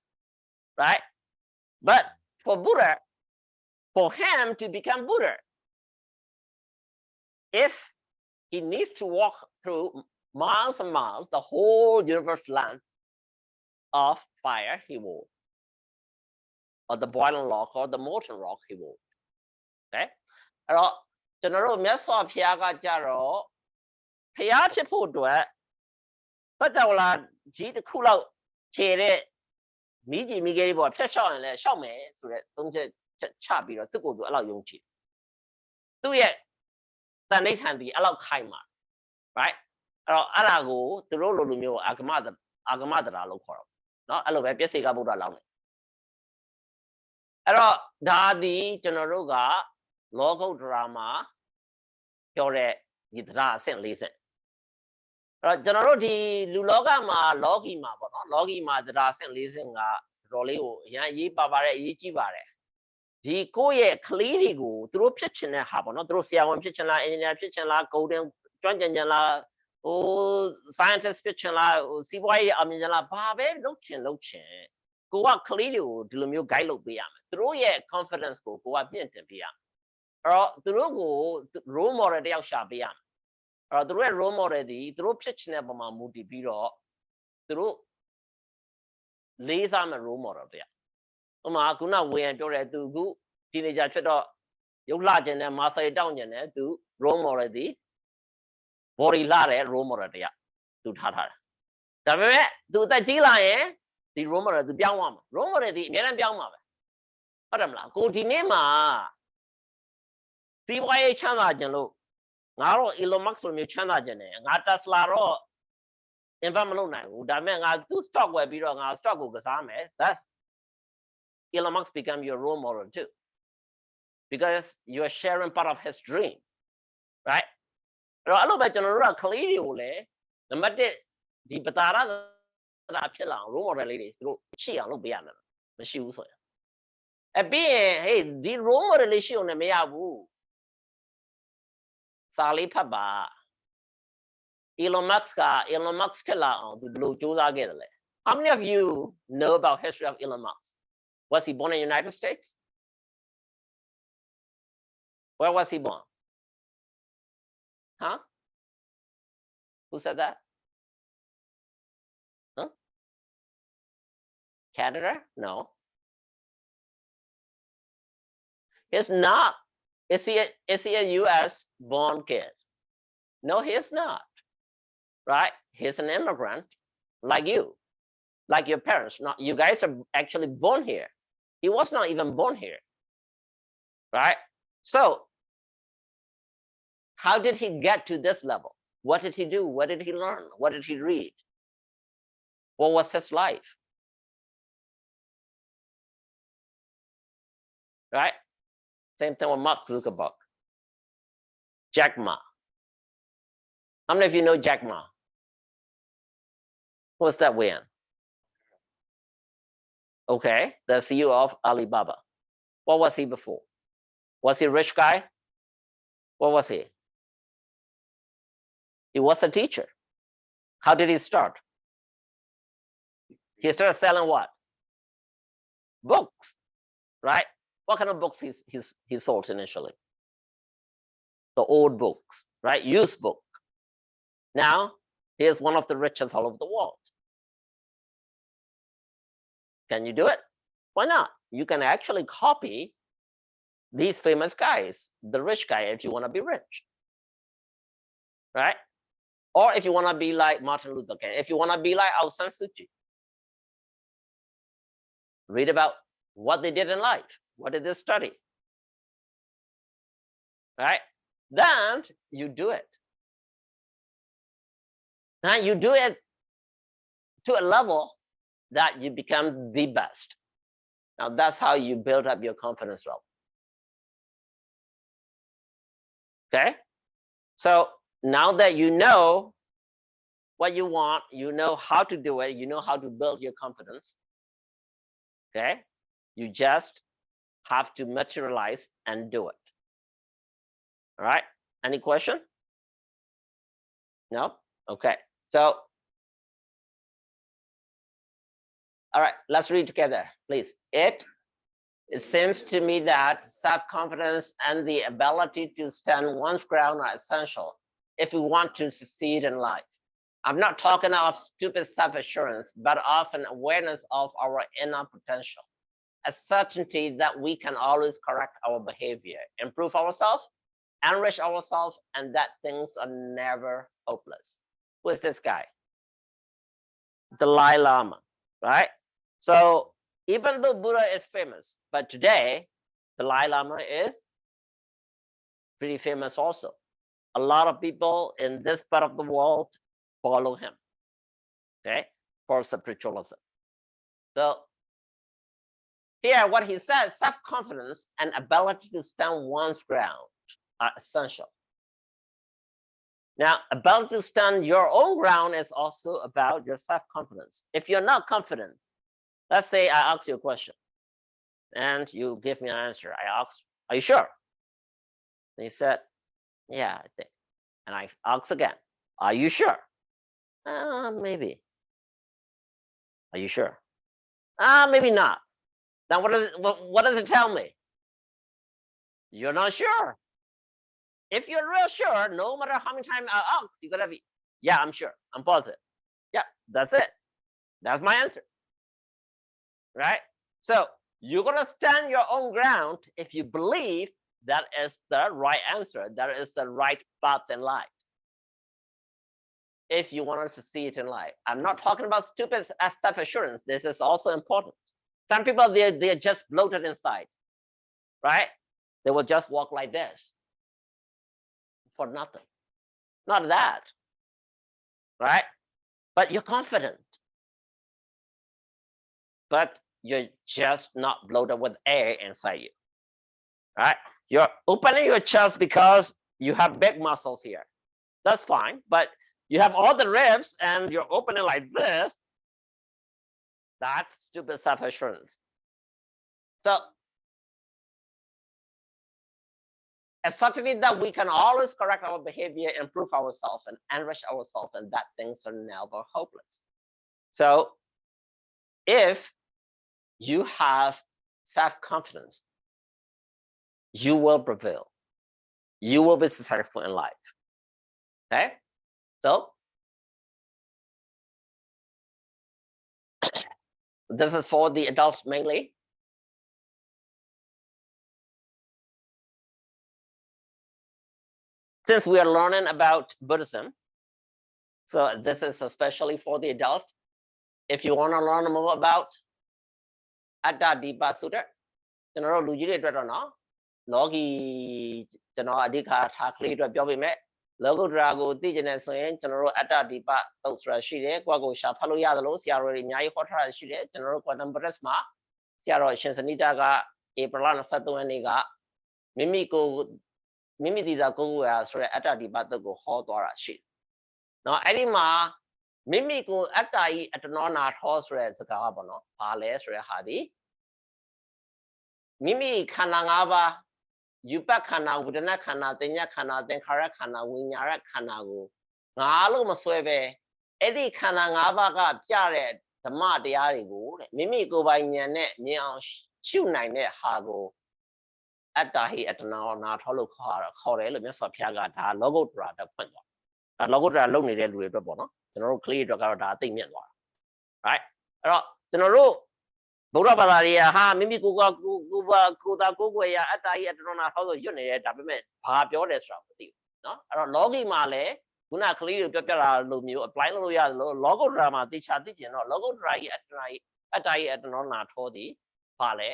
Right? But for Buddha, for him to become Buddha, if he needs to walk through miles and miles, the whole universe land of fire, he will. Or the boiling rock or the molten rock, he will. Okay? အဲ့တော့ကျွန်တော်တို့မြတ်စွာဘုရားကကြတော့ဘုရားဖြစ်ဖို့အတွက်တတဝလာကြီးတစ်ခုလောက်ခြေတဲ့မိကြီးမိခဲလေးပေါ်ဖြတ်လျှောက်ရင်လည်းလျှောက်မယ်ဆိုတဲ့သုံးချက်ချပြီးတော့သူ့ကိုယ်သူအဲ့လောက်ယုံကြည်သူ့ရဲ့တန်ဋိဌာန်ဒီအဲ့လောက်ခိုင်မှာ right အဲ့တော့အဲ့ဒါကိုသူတို့လိုမျိုးအာဂမတရာလို့ခေါ်တော့เนาะအဲ့လိုပဲပြည့်စေကဗုဒ္ဓလောက်နေအဲ့တော့ဒါဒီကျွန်တော်တို့ကလောကုတ္တရာမှာပြောတဲ့ဒီတရားအဆင့်၄ဆင့်အဲ့တော့ကျွန်တော်တို့ဒီလူလောကမှာလောကီမှာပေါ့နော်လောကီမှာတရားအဆင့်၄ဆင့်ကတော်လေးကိုအရင်အရေးပါပါတယ်အရေးကြီးပါတယ်ဒီကိုယ့်ရဲ့ကလေးတွေကိုသူတို့ဖြစ်ချင်တဲ့ဟာပေါ့နော်သူတို့ဆရာဝန်ဖြစ်ချင်လားအင်ဂျင်နီယာဖြစ်ချင်လားဂုံတင်ကျွမ်းကျင်ချင်လားဟို scientist ဖြစ်ချင်လားဟိုစီးပွားရေးအမြင်ချင်လားဘာပဲလုပ်ချင် ကိုကကလေးတွေကိုဒီလိုမျိုး guide လုပ်ပေးရမယ်သူတို့ရဲ့ confidence ကိုကမြင့်တင်ပေးရမယ်အဲ့တော့သူတို့ကို role model တယောက်ရှာပေးရမယ်အဲ့တော့သူတို့ရဲ့ role model ဒီသူတို့ဖြစ်ချင်တဲ့ပုံမှာမူတည်ပြီးတော့သူတို့လေးစားမဲ့ role model တယောက်ဥပမာခုနဝေယံပြောတယ်သူခု teenager ဖြစ်တော့ရုပ်လှခြင်းနဲ့ muscle တောင့်ခြင်းနဲ့သူ role model ဒီ body လှတဲ့ role model တယောက်သူထားတာဒါပေမဲ့သူအသက်ကြီးလာရင်ဒီ role model သူပြောင်းသွားမှာ role model ဒီအများနဲ့ပြောင်းမှာပဲဟုတ်တယ်မလားကိုဒီနေ့မှာစီးပွားရေးချမ်းသာခြင်းလို့ငါတော့ Elon Musk လိုမျိုးချမ်းသာခြင်းနဲ့ငါ Tesla တော့ invest မလုပ်နိုင်ဘူးဒါပေမဲ့ငါသူ့ stock ဝယ်ပြီးတော့ငါ stock ကိုကစားမယ် that's Elon Musk become your role model too because you are sharing part of his dream right အဲ့လိုပဲကျွန်တော်တို့ကကလေးတွေကိုလည်းနံပါတ်1ဒီပတာရတာဖြစ်လာအောင် role model လေးတွေသူတို့ရှိအောင်လုပ်ပေးရမယ်မရှိဘူးဆိုရင်အပြီးရင် hey ဒီ role model လေးရှိအောင်လည်းမရဘူးစာလေးဖတ်ပါ Elon Musk ဖြစ်လာအောင်သူဘယ်လိုစူးစမ်းခဲ့တယ်လဲ How many of you know about history of Elon Musk was he born in the United States where was he born huh who said that huh Canada no he's not is he a US born kid no he's not right he's an immigrant like you like your parents not you guys are actually born here he was not even born here right so how did he get to this level what did he do what did he learn what did he read what was his life right same thing with Mark Zuckerberg Jack Ma how many of you know Jack Ma what's that Wayne okay the CEO of Alibaba what was he before was he a rich guy what was he he was a teacher how did he start he started selling what books right what kind of books he sold initially the old books right used book now he is one of the richest all over the world can you do it why not you can actually copy these famous guys the rich guy if you want to be rich right or if you want to be like Martin Luther King if you want to be like Aung San Suu Kyi read about what they did in life what did they study right then you do it now you do it to a level that you become the best now that's how you build up your confidence level okay so now that you know what you want you know how to do it you know how to build your confidence okay you just have to materialize and do it all right any question no okay so all right let's read together please it seems to me that self-confidence and the ability to stand one's ground are essential if we want to succeed in life I'm not talking of stupid self-assurance but of an awareness of our inner potential a certainty that we can always correct our behavior improve ourselves enrich ourselves and that things are never hopeless who is this guy Dalai Lama right so even though Buddha is famous but today Dalai Lama is pretty famous also a lot of people in this part of the world follow him okay for spiritualism so here what he says self-confidence and ability to stand one's ground are essential now ability to stand your own ground is also about your self-confidence if you're not confident let's say I ask you a question and you give me an answer I ask are you sure and he said yeah I think and I ask again are you sure maybe are you sure Maybe not. Now, what does it tell me? You're not sure. If you're real sure, no matter how many times I ask, you're gonna be, yeah, I'm sure, I'm positive. Yeah, that's it. That's my answer. Right? So you're gonna stand your own ground if you believe that is the right answer, that is the right path in life. If you want to see it in life, I'm not talking about stupid self-assurance. This is also important. Some people they're just bloated inside, right? They will just walk like this for nothing. Not that, right? But you're confident. But you're just not bloated with air inside you, right? You're opening your chest because you have big muscles here. That's fine, but you have all the ribs and you're opening like this. That's stupid self-assurance. So it's certainly that we can always correct our behavior, improve ourselves, and enrich ourselves, and that things are never hopeless. So if you have self-confidence, you will prevail. You will be successful in life. Okay? So this is for the adults mainly. Since we are learning about Buddhism, so this is especially for the adult. If you want to learn more about Atta Dipa Sutta, ကျွန်တော်တို့လူကြီးတွေအတွက်တော့နော်လောကီကျွန်တော်အဓိကထားကလေးတွေပြောပြမယ်လောကုတ္တရာကိုသိကျင်နေဆိုရင်ကျွန်တော်တို့အတ္တဒီပသုတ်ဆိုတာရှိတယ်ကိုယ့်ကိုရှာဖတ်လို့ရတယ်လို့ဆရာတော်တွေအများကြီးဟောထားတာရှိတယ်ကျွန်တော်တို့ Quantum Press မှာဆရာတော်ရှင်စနိတကဧပြီလ23ရက်နေ့ကမိမိဒီသာကိုယ်ကိုယ်ရာဆိုတဲ့အတ္တဒီပသုတ်ကိုဟောသွားတာရှိတယ်နော်အဲ့ဒီမှာမိမိကိုအတ္တဤအတ္တနောနာထောဆိုတဲ့စကားပေါ့နော်ဘာလဲဆိုတဲ့ဟာဒီမိမိခန္ဓာ၅ပါးယူပတ်ခန္ဓာဝေဒနာခန္ဓာတင်ညာခန္ဓာသင်္ခါရခန္ဓာဝိညာဏခန္ဓာကိုငါလို့မဆွဲပဲအဲ့ဒီခန္ဓာ၅ပါးကပြတဲ့ဓမ္မတရားတွေကိုတဲ့မိမိကိုယ်ပိုင်ဉာဏ်နဲ့မြင်အောင်ရှုနိုင်တဲ့ဟာကိုအတ္တဟိအတ္တနာထောလို့ခေါ်တယ်လို့မြတ်စွာဘုရားကဒါလောကုတ္တရာတက်ဖွင့်သွားဒါလောကုတ္တရာလုံနေတဲ့လူတွေအတွက်ပေါ့နော်ကျွန်တော်တို့ကလေးတွေကတော့ဒါအသိမြတ်သွားတာ right အဲ့တော့ကျွန်တော်တို့ဗုဒ္ဓဘာသာတွေကဟာမိမိကိုယ်သာကိုယ်ွယ်ရအတ္တဟိအတ္တနာထောဆိုရွတ်နေတယ်ဒါပေမဲ့ဘာပြောတယ်ဆိုတာမသိဘူးเนาะအဲ့တော့လောကီမှာလည်းခုနကလေးတွေပြောပြတာလိုမျိုး apply လုပ်လို့ရတယ်လို့လောကုတ္တရာမှာသိချသိကျင်တော့လောကုတ္တရာကြီးအတ္တဟိအတ္တနာထောသည်ဘာလဲ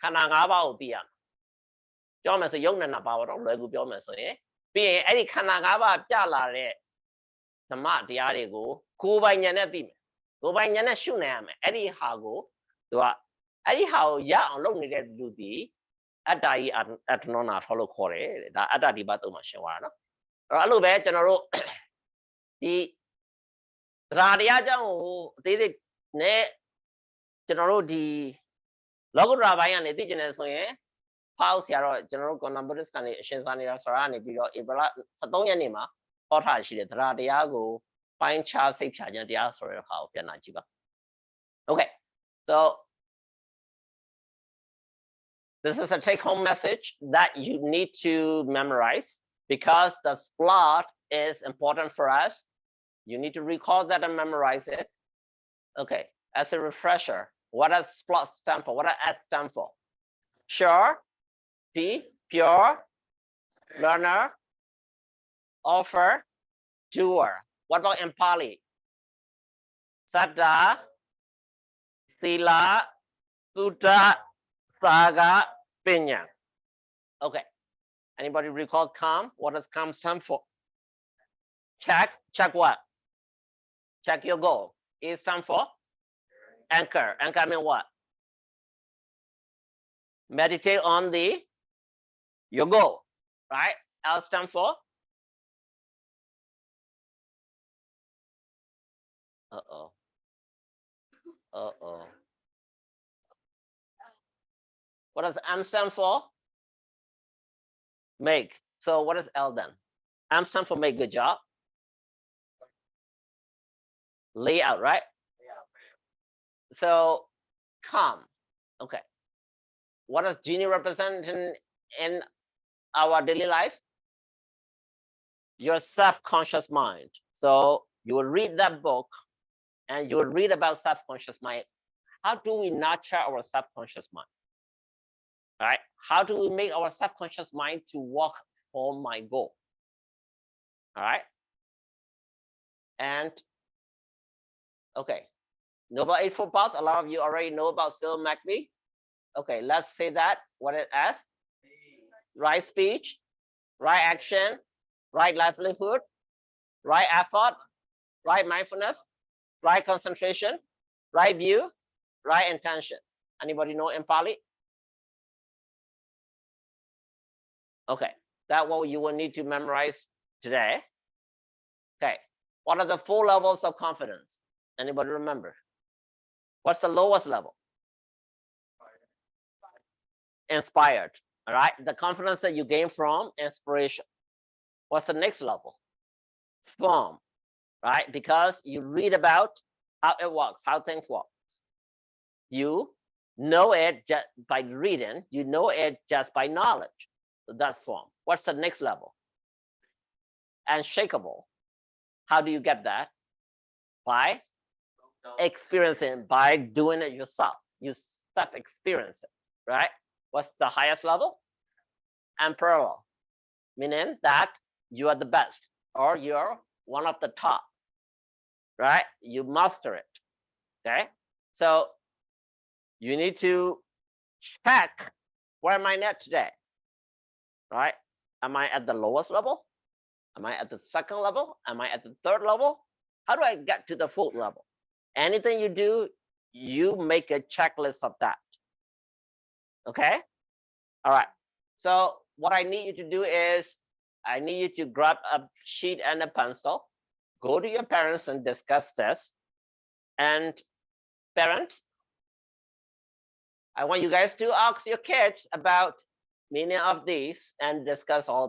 ခန္ဓာ၅ပါးကိုသိရမှာပြောမယ်ဆိုယုံနဲ့နှစ်ပါးတော့လွယ်ကူပြောမယ်ဆိုရင်ပြီးရင်အဲ့ဒီခန္ဓာ၅ပါးပြလာတဲ့ဓမ္မတရားတွေကိုကိုယ်ပိုင်ဉာဏ်နဲ့သိမယ်ကိုယ်ပိုင်ဉာဏ်နဲ့ရှုနိုင်ရမယ်အဲ့ဒီဟာကိုသူကအဲ့ဒီဟာကိုရအောင်လုပ်နေတဲ့လူဒီအတ္တကြီးအတ္တနောနာထောလို့ခေါ်တယ်ဒါအတ္တဒီဘတ်တုံးမှာရှင်းသွားတာနော်အဲ့တော့အဲ့လိုပဲကျွန်တော်တို့ဒီတရားကြောင့်ကိုအသေးသေးနဲ့ကျွန်တော်တို့ဒီလောကုတ္တရာဘိုင်းကနေသိကျင်တယ်ဆိုရင်ဖောက်ဆရာတော့ကျွန်တော်တို့ Quantum Buddhist ကနေအရှင်သာနေတာဆိုတာကနေပြီးတော့ဧပြီလ23ရက်နေ့မှာဟောထားရှိတယ်တရားကိုပိုင်းခြားစိတ်ဖြာခြင်းတရားဆိုတဲ့ဟာကိုပြန်လာကြည့်ပါ Okay so this is a take-home message that you need to memorize because the plot is important for us. You need to recall that and memorize it. Okay, as a refresher, what does plot stand for? What does S stand for? Sure, P, pure, learner, offer, doer. What about in Pali? Saddha, Sila, Sutta, Saga, Pinya. Okay. Anybody recall calm? What does calm stand for? Check what? Check your goal. E stand for anchor. Anchor mean what? Meditate on your goal, right? L stand for What does M stand for? Make. So what is L then? M stand for make. Good job. Layout, right? So calm. Okay. What does genie represent in our daily life? Your self-conscious mind. So you will read that book and you will read about self-conscious mind. How do we nurture our subconscious mind? All right. How do we make our subconscious mind to work for my goal? All right. And okay, Noble Eightfold Path. A lot of you already know about Cyril McVie. Okay, let's say that what it as right speech, right action, right livelihood, right effort, right mindfulness, right concentration, right view, right intention. Anybody know in Pali? Okay, that's what you will need to memorize today. Okay, what are the 4 levels of confidence? Anybody remember? What's the lowest level? Inspired. All right, the confidence that you gain from inspiration. What's the next level? Firm, right? Because you read about how it works, how things work. You know it just by reading, you know it just by knowledge. So that's firm. What's the next level? Unshakable. How do you get that? By experiencing, by doing it yourself. You self-experience it, right? What's the highest level? Unparalleled, meaning that you are the best or you're one of the top, right? You master it, okay? So you need to check, where am I at today, right? Am I at the lowest level? Am I at the second level? Am I at the third level? How do I get to the 4th level? Anything you do, you make a checklist of that. Okay? All right. So what I need you to do is I need you to grab a sheet and a pencil, go to your parents and discuss this. And parents, I want you guys to ask your kids about meaning of these and discuss all